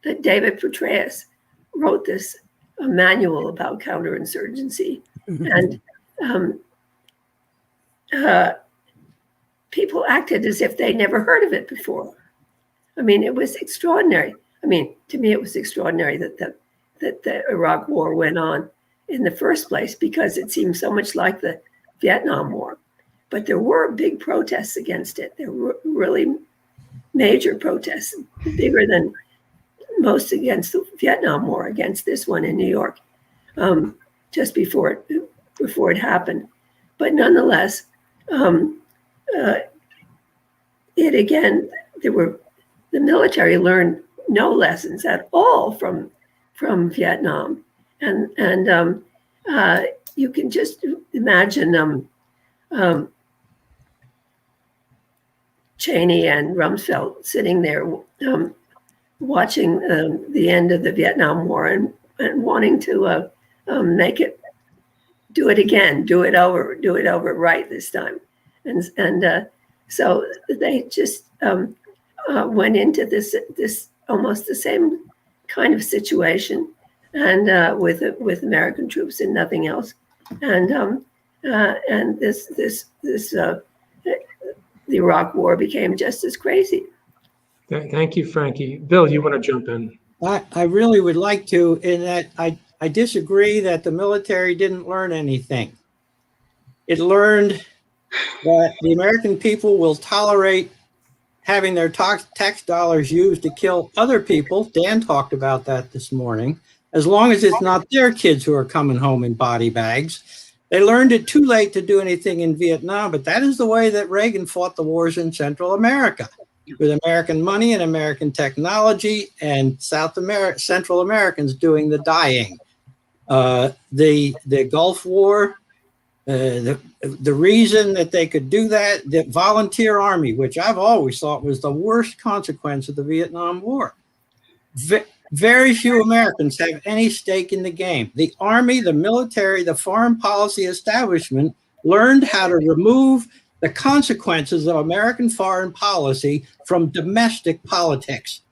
that David Petraeus wrote this manual about counterinsurgency. And people acted as if they never heard of it before. I mean, it was extraordinary. I mean, to me, it was extraordinary that the Iraq War went on in the first place, because it seemed so much like the Vietnam War. But there were big protests against it. There were really major protests, bigger than most against the Vietnam War, against this one in New York, just before it happened. But nonetheless, the military learned no lessons at all from Vietnam, and you can just imagine Cheney and Rumsfeld sitting there watching the end of the Vietnam War and wanting to make it, do it again, do it over right this time. And so they just went into this almost the same kind of situation, and with American troops and nothing else. And the Iraq War became just as crazy. Thank you, Frankie. Bill, you want to jump in? I really would like to, in that I disagree that the military didn't learn anything. It learned that the American people will tolerate having their tax dollars used to kill other people. Dan talked about that this morning, as long as it's not their kids who are coming home in body bags. They learned it too late to do anything in Vietnam, but that is the way that Reagan fought the wars in Central America, with American money and American technology, and Central Americans doing the dying. The Gulf War, the reason that they could do that, the volunteer army, which I've always thought was the worst consequence of the Vietnam War. Very few Americans have any stake in the game. The army, the military, the foreign policy establishment learned how to remove the consequences of American foreign policy from domestic politics.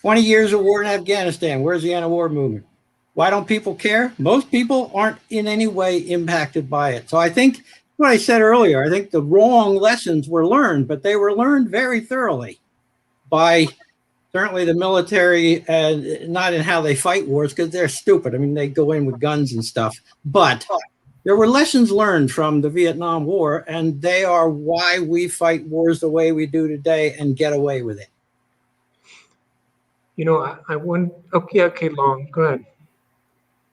20 years of war in Afghanistan. Where's the anti-war movement? Why don't people care? Most people aren't in any way impacted by it. So I think what I said earlier, I think the wrong lessons were learned, but they were learned very thoroughly by certainly the military, and not in how they fight wars, because they're stupid. I mean, they go in with guns and stuff. But there were lessons learned from the Vietnam War, and they are why we fight wars the way we do today and get away with it. You know, I want, okay, Long, go ahead.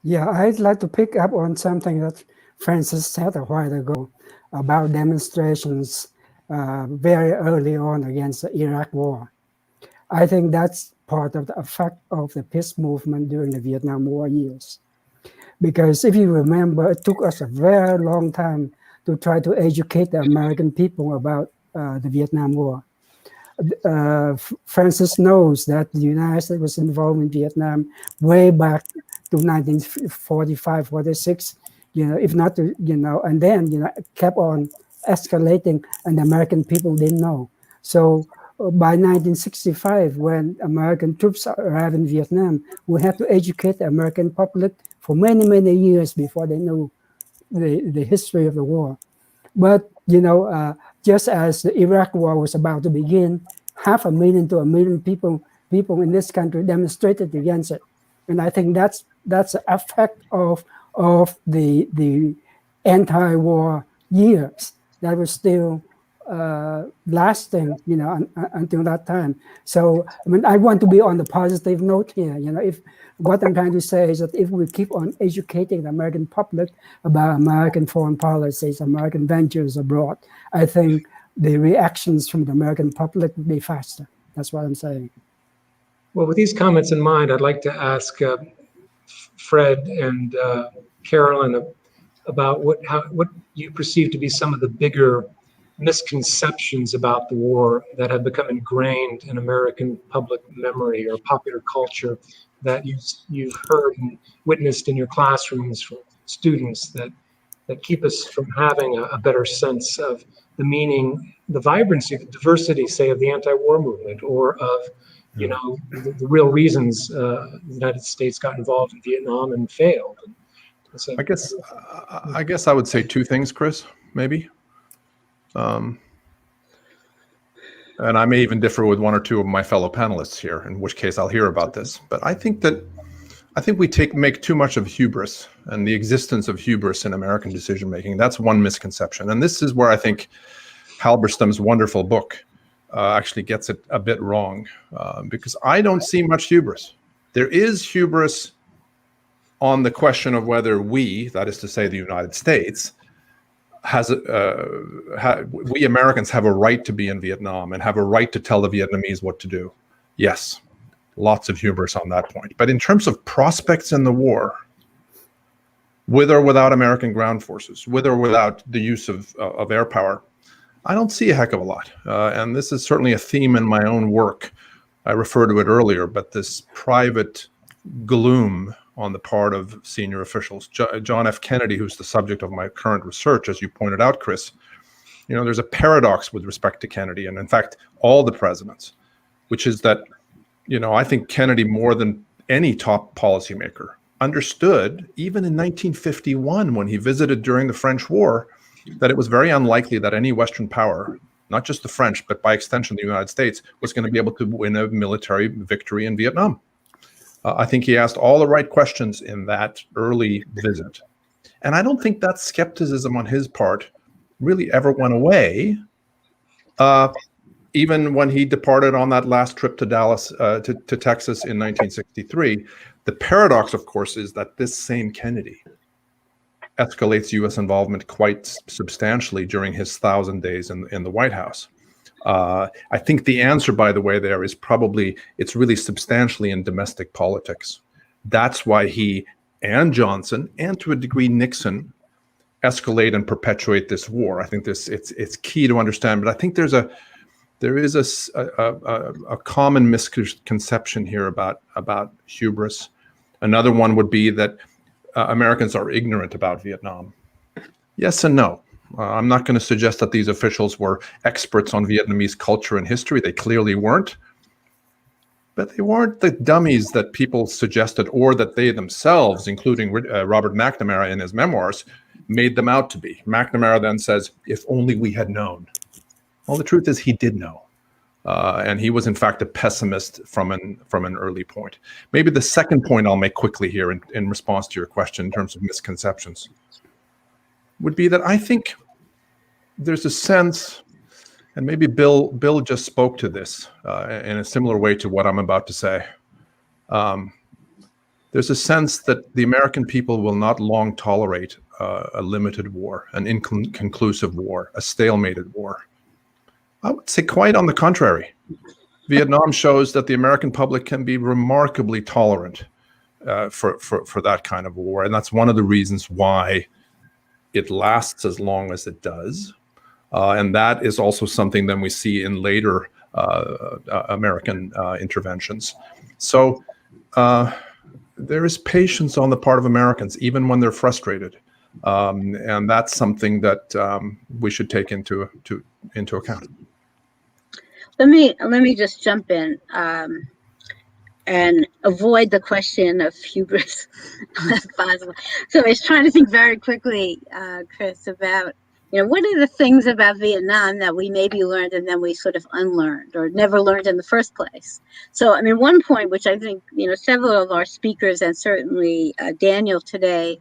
Yeah, I'd like to pick up on something that Francis said a while ago about demonstrations very early on against the Iraq War. I think that's part of the effect of the peace movement during the Vietnam War years. Because if you remember, it took us a very long time to try to educate the American people about the Vietnam War. Francis knows that the United States was involved in Vietnam way back to 1945, 46, if not to, and then, kept on escalating, and the American people didn't know. So by 1965, when American troops arrived in Vietnam, we had to educate the American public for many, many years before they knew the history of the war. But, just as the Iraq War was about to begin, 500,000 to 1 million people in this country demonstrated against it. And I think that's that's the effect of the anti-war years that was still lasting, until that time. So, I mean, I want to be on the positive note here. If what I'm trying to say is that if we keep on educating the American public about American foreign policies, American ventures abroad, I think the reactions from the American public would be faster. That's what I'm saying. Well, with these comments in mind, I'd like to ask Fred and Carolyn about what you perceive to be some of the bigger misconceptions about the war that have become ingrained in American public memory or popular culture that you've heard and witnessed in your classrooms from students that keep us from having a better sense of the meaning, the vibrancy, the diversity, say, of the anti-war movement, or of the real reasons the United States got involved in Vietnam and failed. So, I guess I would say two things, Chris, maybe. And I may even differ with one or two of my fellow panelists here, in which case I'll hear about this. But I think we make too much of hubris and the existence of hubris in American decision making. That's one misconception, and this is where I think Halberstam's wonderful book actually gets it a bit wrong, because I don't see much hubris. There is hubris on the question of whether we, that is to say the United States, we Americans have a right to be in Vietnam and have a right to tell the Vietnamese what to do. Yes, lots of hubris on that point. But in terms of prospects in the war, with or without American ground forces, with or without the use of air power, I don't see a heck of a lot. And this is certainly a theme in my own work. I referred to it earlier, but this private gloom on the part of senior officials. John F. Kennedy, who's the subject of my current research, as you pointed out, Chris, there's a paradox with respect to Kennedy, and in fact, all the presidents, which is that, I think Kennedy, more than any top policymaker, understood, even in 1951, when he visited during the French War, that it was very unlikely that any Western power, not just the French, but by extension the United States, was going to be able to win a military victory in Vietnam. I think he asked all the right questions in that early visit. And I don't think that skepticism on his part really ever went away, even when he departed on that last trip to Dallas, to Texas in 1963. The paradox, of course, is that this same Kennedy escalates U.S. involvement quite substantially during his 1,000 days in the White House. I think the answer, by the way, there is probably, it's really substantially in domestic politics. That's why he and Johnson, and to a degree Nixon, escalate and perpetuate this war. I think it's key to understand. But I think there is a common misconception here about hubris. Another one would be that Americans are ignorant about Vietnam. Yes and no. I'm not going to suggest that these officials were experts on Vietnamese culture and history. They clearly weren't. But they weren't the dummies that people suggested, or that they themselves, including Robert McNamara in his memoirs, made them out to be. McNamara then says, if only we had known. Well, the truth is he did know. And he was, in fact, a pessimist from an early point. Maybe the second point I'll make quickly here in response to your question in terms of misconceptions would be that I think there's a sense, and maybe Bill just spoke to this in a similar way to what I'm about to say. There's a sense that the American people will not long tolerate a limited war, an inconclusive war, a stalemated war. I would say quite on the contrary. Vietnam shows that the American public can be remarkably tolerant for that kind of war, and that's one of the reasons why it lasts as long as it does. And that is also something that we see in later American interventions. So there is patience on the part of Americans, even when they're frustrated. And that's something that we should take into account. Let me just jump in and avoid the question of hubris as possible. So I was trying to think very quickly, Chris, about What are the things about Vietnam that we maybe learned and then we sort of unlearned or never learned in the first place? So, one point which I think, several of our speakers and certainly Daniel today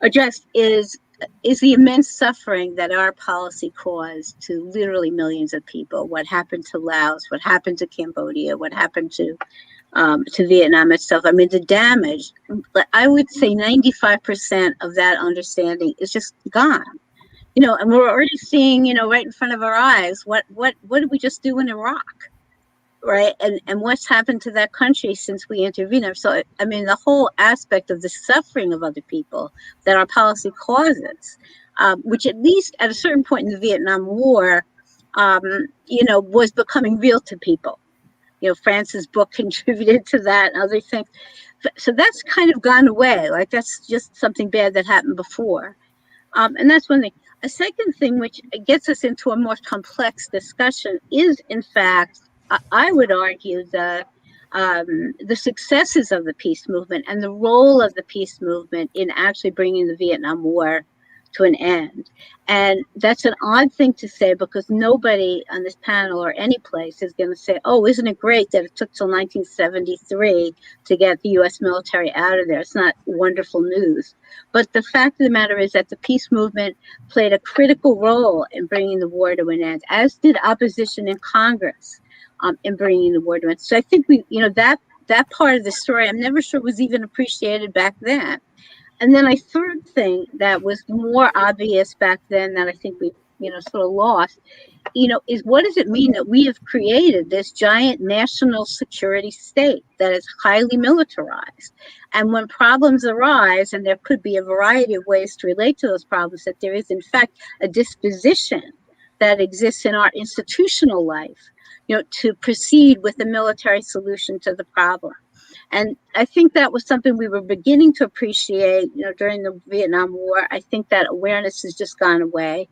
addressed is the immense suffering that our policy caused to literally millions of people. What happened to Laos, what happened to Cambodia, what happened to Vietnam itself. The damage, I would say 95% of that understanding is just gone. And we're already seeing, right in front of our eyes, what did we just do in Iraq, right? And what's happened to that country since we intervened. So, the whole aspect of the suffering of other people that our policy causes, which at least at a certain point in the Vietnam War, was becoming real to people. France's book contributed to that and other things. So that's kind of gone away. Like, that's just something bad that happened before. And that's one thing. A second thing, which gets us into a more complex discussion, is, in fact, I would argue the successes of the peace movement and the role of the peace movement in actually bringing the Vietnam War to an end. And that's an odd thing to say, because nobody on this panel or any place is going to say, oh, isn't it great that it took till 1973 to get the U.S. military out of there? It's not wonderful news. But the fact of the matter is that the peace movement played a critical role in bringing the war to an end, as did opposition in Congress in bringing the war to an end. So I think that part of the story, I'm never sure was even appreciated back then. And then a third thing that was more obvious back then that I think we, sort of lost, is what does it mean that we have created this giant national security state that is highly militarized? And when problems arise, and there could be a variety of ways to relate to those problems, that there is in fact a disposition that exists in our institutional life, to proceed with a military solution to the problem. And I think that was something we were beginning to appreciate, during the Vietnam War. I think that awareness has just gone away.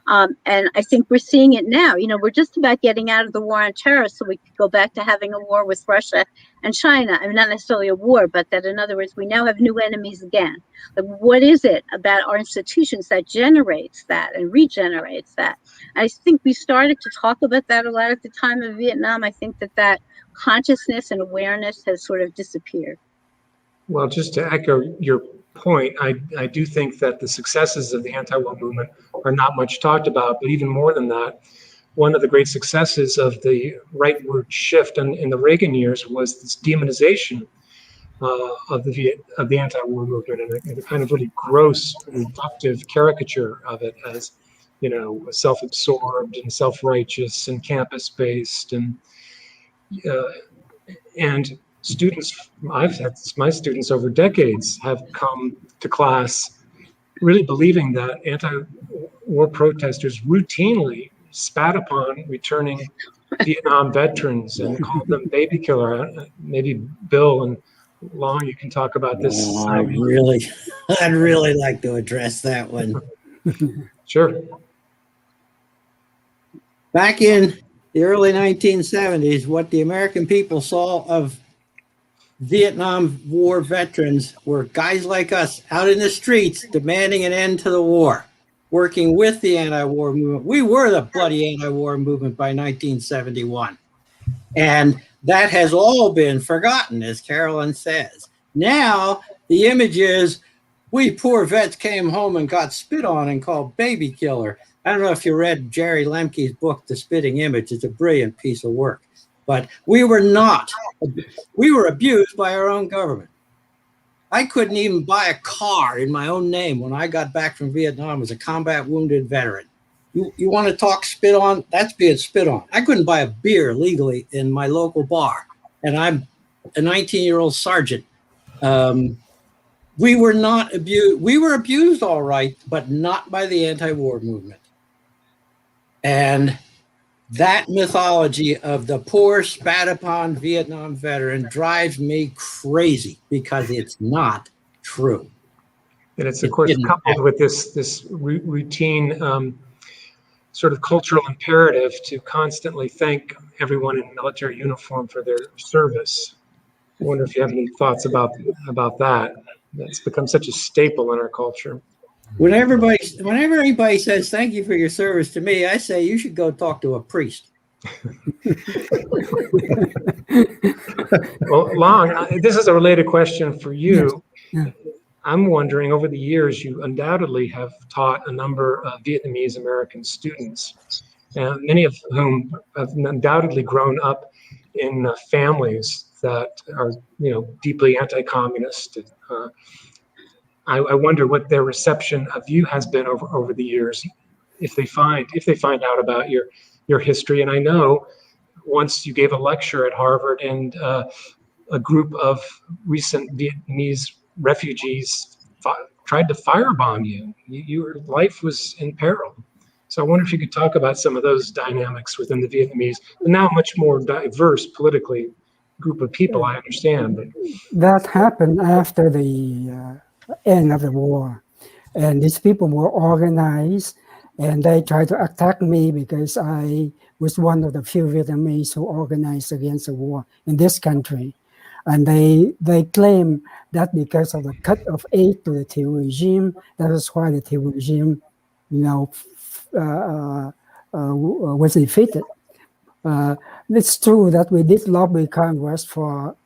And I think we're seeing it now. We're just about getting out of the war on terror so we could go back to having a war with Russia and China. Not necessarily a war, but that, in other words, we now have new enemies again. Like, what is it about our institutions that generates that and regenerates that? I think we started to talk about that a lot at the time of Vietnam. I think that consciousness and awareness has sort of disappeared. Well, just to echo your point, I do think that the successes of the anti-war movement are not much talked about, but even more than that, one of the great successes of the rightward shift in the Reagan years was this demonization of the anti-war movement, and a kind of really gross, reductive caricature of it as, self-absorbed and self-righteous and campus-based, and students, I've had my students over decades have come to class really believing that anti-war protesters routinely spat upon returning Vietnam veterans and called them baby killer. Maybe Bill and Long, you can talk about this. Oh, I'd really like to address that one. Sure. Back in the early 1970s, what the American people saw of Vietnam War veterans were guys like us out in the streets demanding an end to the war, working with the anti-war movement. We were the bloody anti-war movement by 1971. And that has all been forgotten, as Carolyn says. Now, the image is, we poor vets came home and got spit on and called baby killer. I don't know if you read Jerry Lemke's book, The Spitting Image. It's a brilliant piece of work. But we were abused by our own government. I couldn't even buy a car in my own name when I got back from Vietnam as a combat wounded veteran. You want to talk spit on? That's being spit on. I couldn't buy a beer legally in my local bar, and I'm a 19-year-old sergeant. We were not abused. We were abused, all right, but not by the anti-war movement. And that mythology of the poor spat upon Vietnam veteran drives me crazy because it's not true. And it's, of course, coupled with this routine sort of cultural imperative to constantly thank everyone in military uniform for their service. I wonder if you have any thoughts about that. That's become such a staple in our culture. Whenever anybody says thank you for your service to me, I say you should go talk to a priest. Well, Long, this is a related question for you. Yes. Yeah. I'm wondering, over the years, you undoubtedly have taught a number of Vietnamese American students, and many of whom have undoubtedly grown up in families that are, deeply anti-communist. I wonder what their reception of you has been over the years, if they find out about your history. And I know once you gave a lecture at Harvard, and a group of recent Vietnamese refugees tried to firebomb you. Your life was in peril. So I wonder if you could talk about some of those dynamics within the Vietnamese, now much more diverse politically group of people, I understand. But That happened after the end of the war. And these people were organized, and they tried to attack me because I was one of the few Vietnamese who organized against the war in this country. And they claim that because of the cut of aid to the Thieu regime, that is why the Thieu regime, was defeated. It's true that we did lobby Congress for,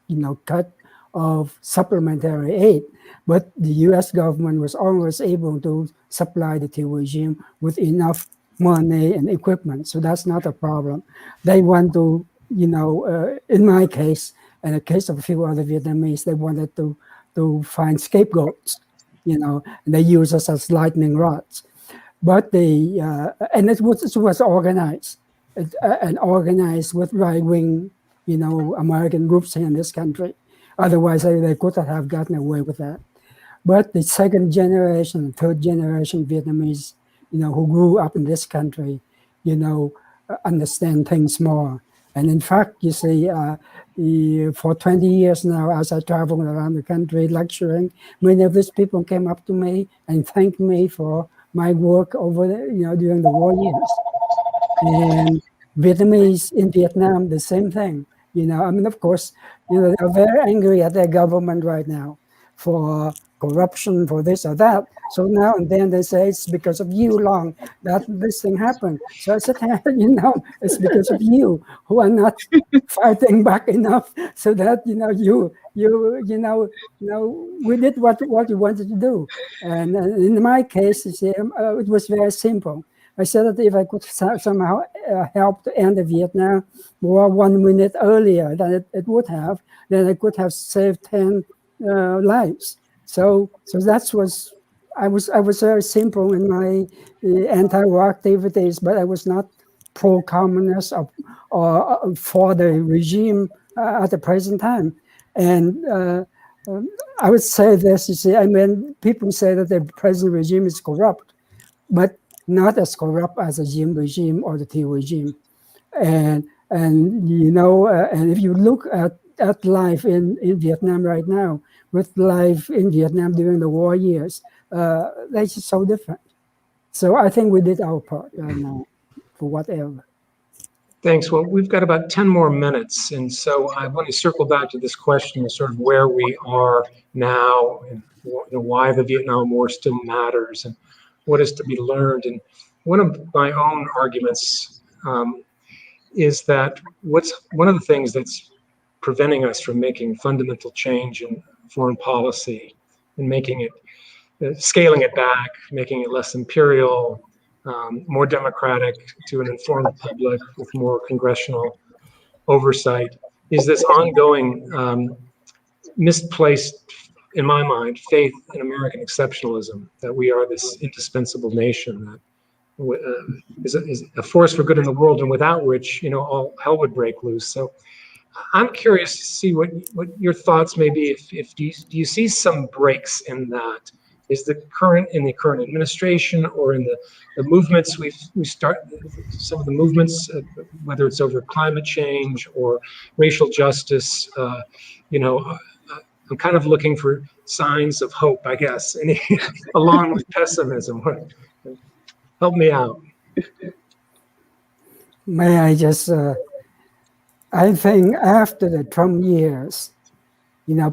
cut of supplementary aid, but the U.S. government was always able to supply the Thieu regime with enough money and equipment, so that's not a problem. They want to, in my case, and the case of a few other Vietnamese, they wanted to find scapegoats, and they use us as lightning rods. But and it was organized, and organized with right-wing, American groups here in this country. Otherwise, they couldn't have gotten away with that. But the second generation, third generation Vietnamese, who grew up in this country, understand things more. And in fact, you see, for 20 years now, as I travel around the country lecturing, many of these people came up to me and thanked me for my work over there, during the war years. And Vietnamese in Vietnam, the same thing. Of course, they're very angry at their government right now for corruption, for this or that. So now and then they say it's because of you, Long, that this thing happened. So I said, it's because of you who are not fighting back enough, so that we did what you wanted to do. And in my case, you see, it was very simple. I said that if I could somehow help to end the Vietnam War 1 minute earlier than it would have, then I could have saved 10 lives. So that was, I was very simple in my anti-war activities, but I was not pro-communist or for the regime at the present time. And I would say this, you see, people say that the present regime is corrupt, but not as corrupt as the Diem regime or the Thieu regime. And if you look at life in Vietnam right now, with life in Vietnam during the war years, they're just so different. So I think we did our part right now, for whatever. Thanks. Well, we've got about 10 more minutes, and so I want to circle back to this question of sort of where we are now, and why the Vietnam War still matters, and what is to be learned. And one of my own arguments is that one of the things that's preventing us from making fundamental change in foreign policy and making it, scaling it back, making it less imperial, more democratic to an informed public with more congressional oversight, is this ongoing misplaced, in my mind, faith in American exceptionalism, that we are this indispensable nation that is a force for good in the world, and without which, all hell would break loose. So I'm curious to see what your thoughts may be. Do you see some breaks in that? Is the current administration, or in the movements we start, some of the movements, whether it's over climate change or racial justice, I'm kind of looking for signs of hope, I guess, along with pessimism. Help me out. May I just, I think after the Trump years,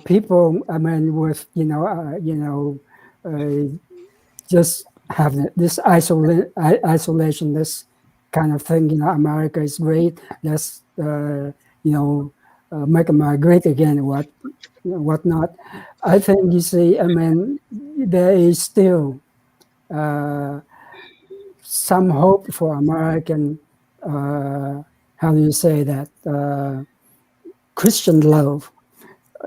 people, with, just have this isolationist kind of thing. You know, America is great. Let's make America great again. Whatnot. I think, you see, I mean, there is still some hope for American. How do you say that? Christian love.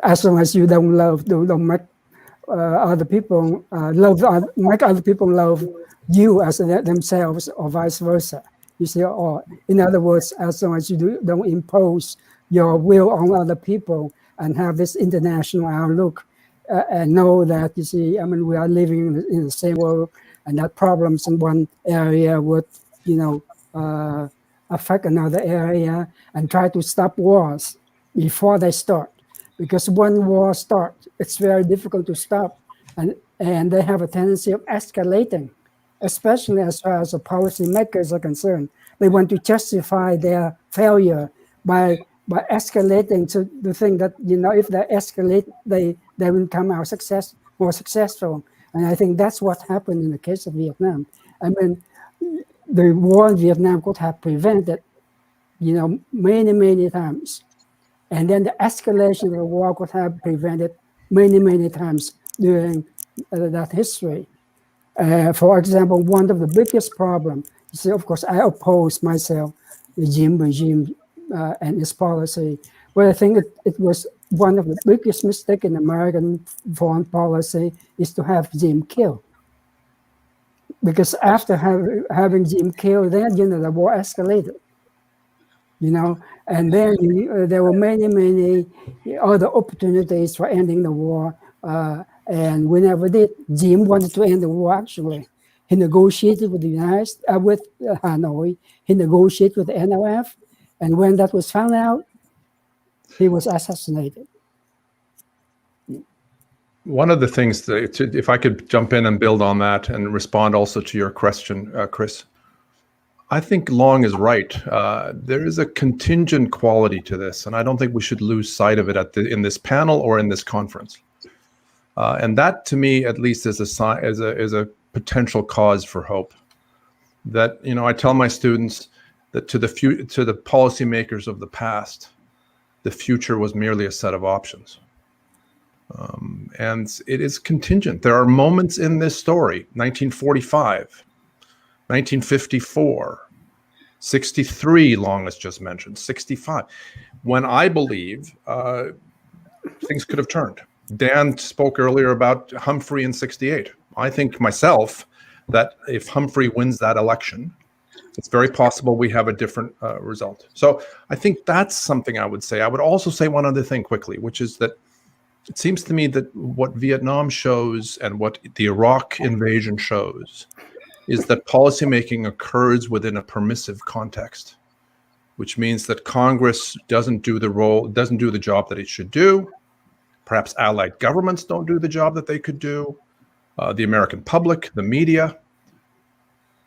As long as you don't make other people make other people love you as themselves, or vice versa. You see, or in other words, as long as you don't impose your will on other people and have this international outlook, and know that, you see, I mean, we are living in the same world, and that problems in one area would, affect another area, and try to stop wars before they start. Because when war starts, it's very difficult to stop, and they have a tendency of escalating, especially as far as the policymakers are concerned. They want to justify their failure by escalating to the thing that, if they escalate, they will come out more successful. And I think that's what happened in the case of Vietnam. I mean, the war in Vietnam could have prevented, many, many times. And then the escalation of the war could have prevented many, many times during that history. For example, one of the biggest problems, you see, of course, I oppose myself the Diem regime and its policy, but I think it was one of the biggest mistakes in American foreign policy is to have Diem killed. Because after having Diem killed, then, the war escalated. And then there were many, many other opportunities for ending the war, and we never did. Diem wanted to end the war. Actually, he negotiated with with Hanoi. He negotiated with the NLF, and when that was found out, he was assassinated. One of the things that, if I could jump in and build on that and respond also to your question, Chris. I think Long is right. There is a contingent quality to this, and I don't think we should lose sight of it in this panel or in this conference. And that, to me, at least, is a potential cause for hope. That, I tell my students that to the policymakers of the past, the future was merely a set of options. And it is contingent. There are moments in this story, 1945. 1954, 63, Long has just mentioned, 65, when I believe things could have turned. Dan spoke earlier about Humphrey in 68. I think myself that if Humphrey wins that election, it's very possible we have a different result. So I think that's something I would say. I would also say one other thing quickly, which is that it seems to me that what Vietnam shows and what the Iraq invasion shows is that policymaking occurs within a permissive context, which means that Congress doesn't do the job that it should do. Perhaps allied governments don't do the job that they could do. The American public, the media,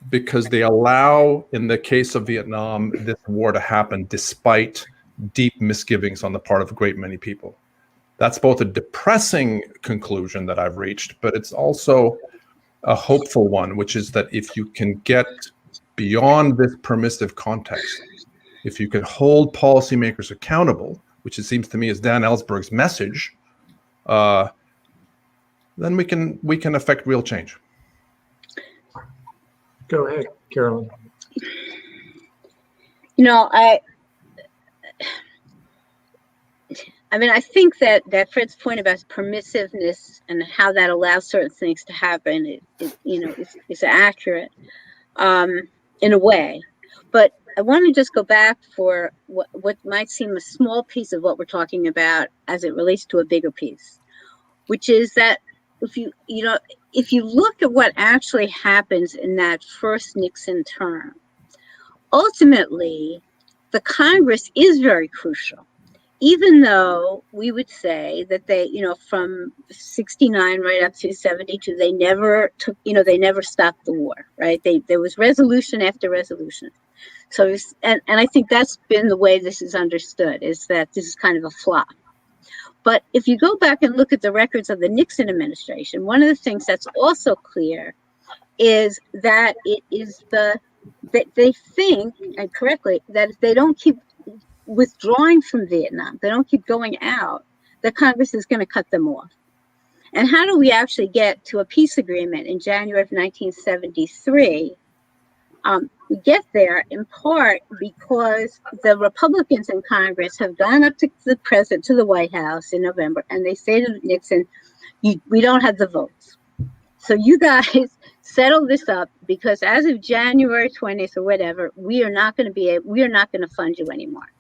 because they allow, in the case of Vietnam, this war to happen despite deep misgivings on the part of a great many people. That's both a depressing conclusion that I've reached, but it's also a hopeful one, which is that if you can get beyond this permissive context, if you can hold policymakers accountable, which it seems to me is Dan Ellsberg's message, then we can affect real change. Go ahead, Carolyn. I think that Fred's point about permissiveness and how that allows certain things to happen, is accurate in a way. But I want to just go back for what might seem a small piece of what we're talking about as it relates to a bigger piece, which is that if you look at what actually happens in that first Nixon term, ultimately the Congress is very crucial. Even though we would say that they, from 69 right up to 72, they never stopped the war, right? There was resolution after resolution. So, and I think that's been the way this is understood, is that this is kind of a flop. But if you go back and look at the records of the Nixon administration, one of the things that's also clear is that it is that they think, and correctly, that if they don't keep withdrawing from Vietnam, they don't keep going out, the Congress is going to cut them off. And how do we actually get to a peace agreement in January of 1973? We get there in part because the Republicans in Congress have gone up to the president, to the White House in November, and they say to Nixon, we don't have the votes. So you guys settle this up, because as of January 20th or whatever, we are not going to fund you anymore.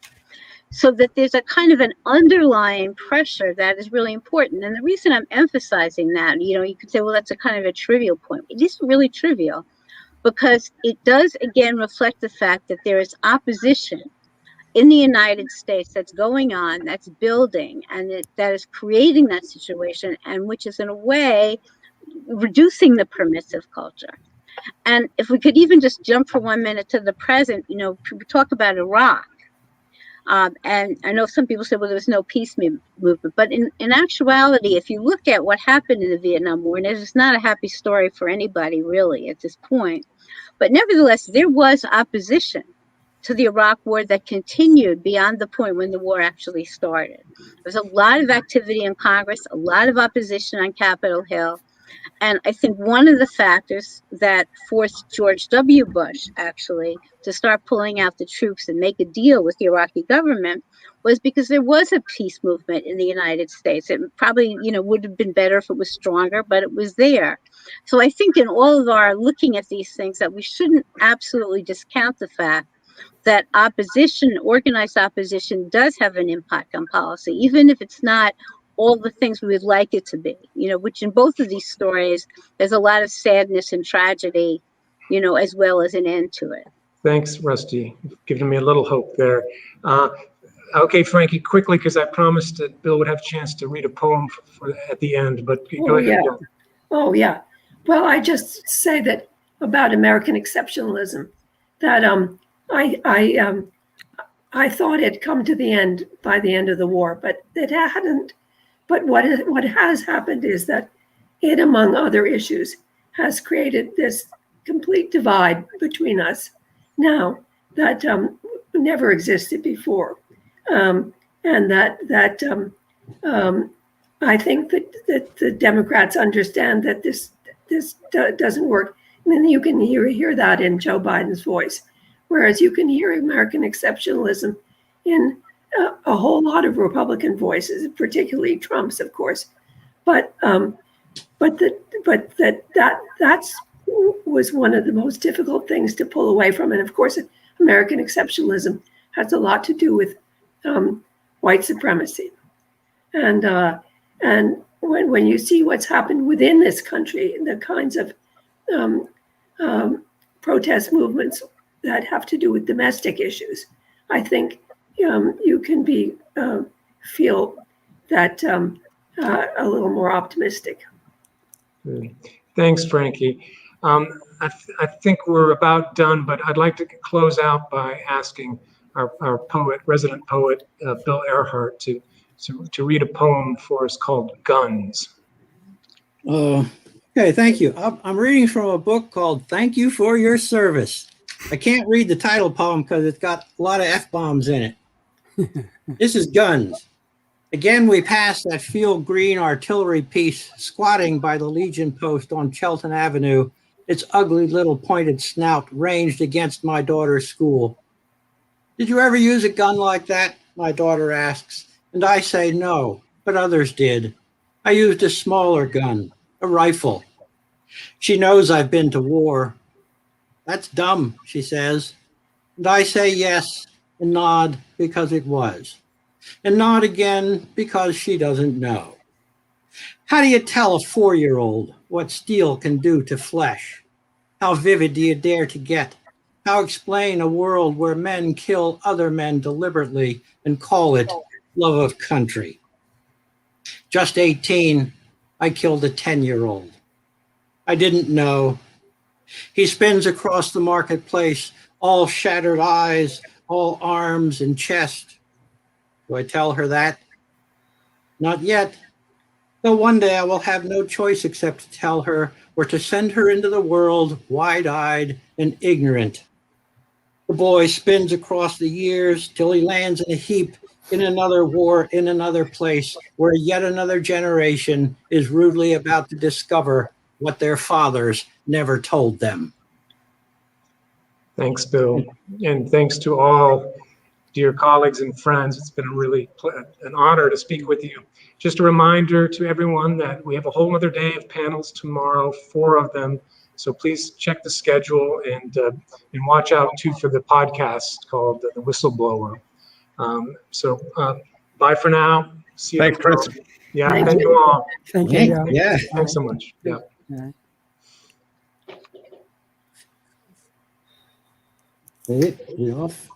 So that there's a kind of an underlying pressure that is really important. And the reason I'm emphasizing that, you could say, well, that's a kind of a trivial point. It isn't really trivial, because it does, again, reflect the fact that there is opposition in the United States that's going on, that's building, and that is creating that situation, and which is, in a way, reducing the permissive culture. And if we could even just jump for 1 minute to the present, people talk about Iraq. And I know some people say, well, there was no peace movement. But in actuality, if you look at what happened in the Vietnam War, and it's not a happy story for anybody, really, at this point. But nevertheless, there was opposition to the Iraq War that continued beyond the point when the war actually started. There was a lot of activity in Congress, a lot of opposition on Capitol Hill. And I think one of the factors that forced George W. Bush, actually, to start pulling out the troops and make a deal with the Iraqi government was because there was a peace movement in the United States. It probably, would have been better if it was stronger, but it was there. So I think in all of our looking at these things, that we shouldn't absolutely discount the fact that opposition, organized opposition, does have an impact on policy, even if it's not all the things we would like it to be, which in both of these stories, there's a lot of sadness and tragedy, as well as an end to it. Thanks, Rusty. You've given me a little hope there. Okay, Frankie, quickly, because I promised that Bill would have a chance to read a poem at the end, but go ahead. Yeah. Oh, yeah. Well, I just say that about American exceptionalism, that I thought it come to the end by the end of the war, but it hadn't. But what has happened is that it, among other issues, has created this complete divide between us now that never existed before, and that I think that the Democrats understand that this doesn't work. And then you can hear that in Joe Biden's voice, whereas you can hear American exceptionalism in a whole lot of Republican voices, particularly Trump's, of course, but that was one of the most difficult things to pull away from. And of course, American exceptionalism has a lot to do with white supremacy, and when you see what's happened within this country, the kinds of protest movements that have to do with domestic issues, I think. You can feel that a little more optimistic. Good. Thanks, Frankie. I think we're about done, but I'd like to close out by asking our poet, resident poet, Bill Ehrhart, to read a poem for us called Guns. Okay, thank you. I'm reading from a book called Thank You for Your Service. I can't read the title poem because it's got a lot of F-bombs in it. This is Guns. Again, we passed that field green artillery piece squatting by the Legion post on Chelton Avenue, its ugly little pointed snout ranged against my daughter's school. Did you ever use a gun like that? My daughter asks, and I say no, but others did. I used a smaller gun, a rifle. She knows I've been to war. That's dumb, she says. And I say yes and nod because it was. And nod again because she doesn't know. How do you tell a 4-year-old what steel can do to flesh? How vivid do you dare to get? How explain a world where men kill other men deliberately and call it love of country? Just 18, I killed a 10-year-old. I didn't know. He spins across the marketplace, all shattered eyes, all arms and chest. Do I tell her that? Not yet. Though one day I will have no choice except to tell her or to send her into the world wide-eyed and ignorant. The boy spins across the years till he lands in a heap in another war, in another place, where yet another generation is rudely about to discover what their fathers never told them. Thanks, Bill. And thanks to all dear colleagues and friends. It's been an honor to speak with you. Just a reminder to everyone that we have a whole other day of panels tomorrow, 4 of them. So please check the schedule and watch out too for the podcast called The Whistleblower. Bye for now. See you. Thanks, Chris. Yeah, Thank thank you all. Thank you. Yeah. Thanks so much. Yeah. Yeah. It off.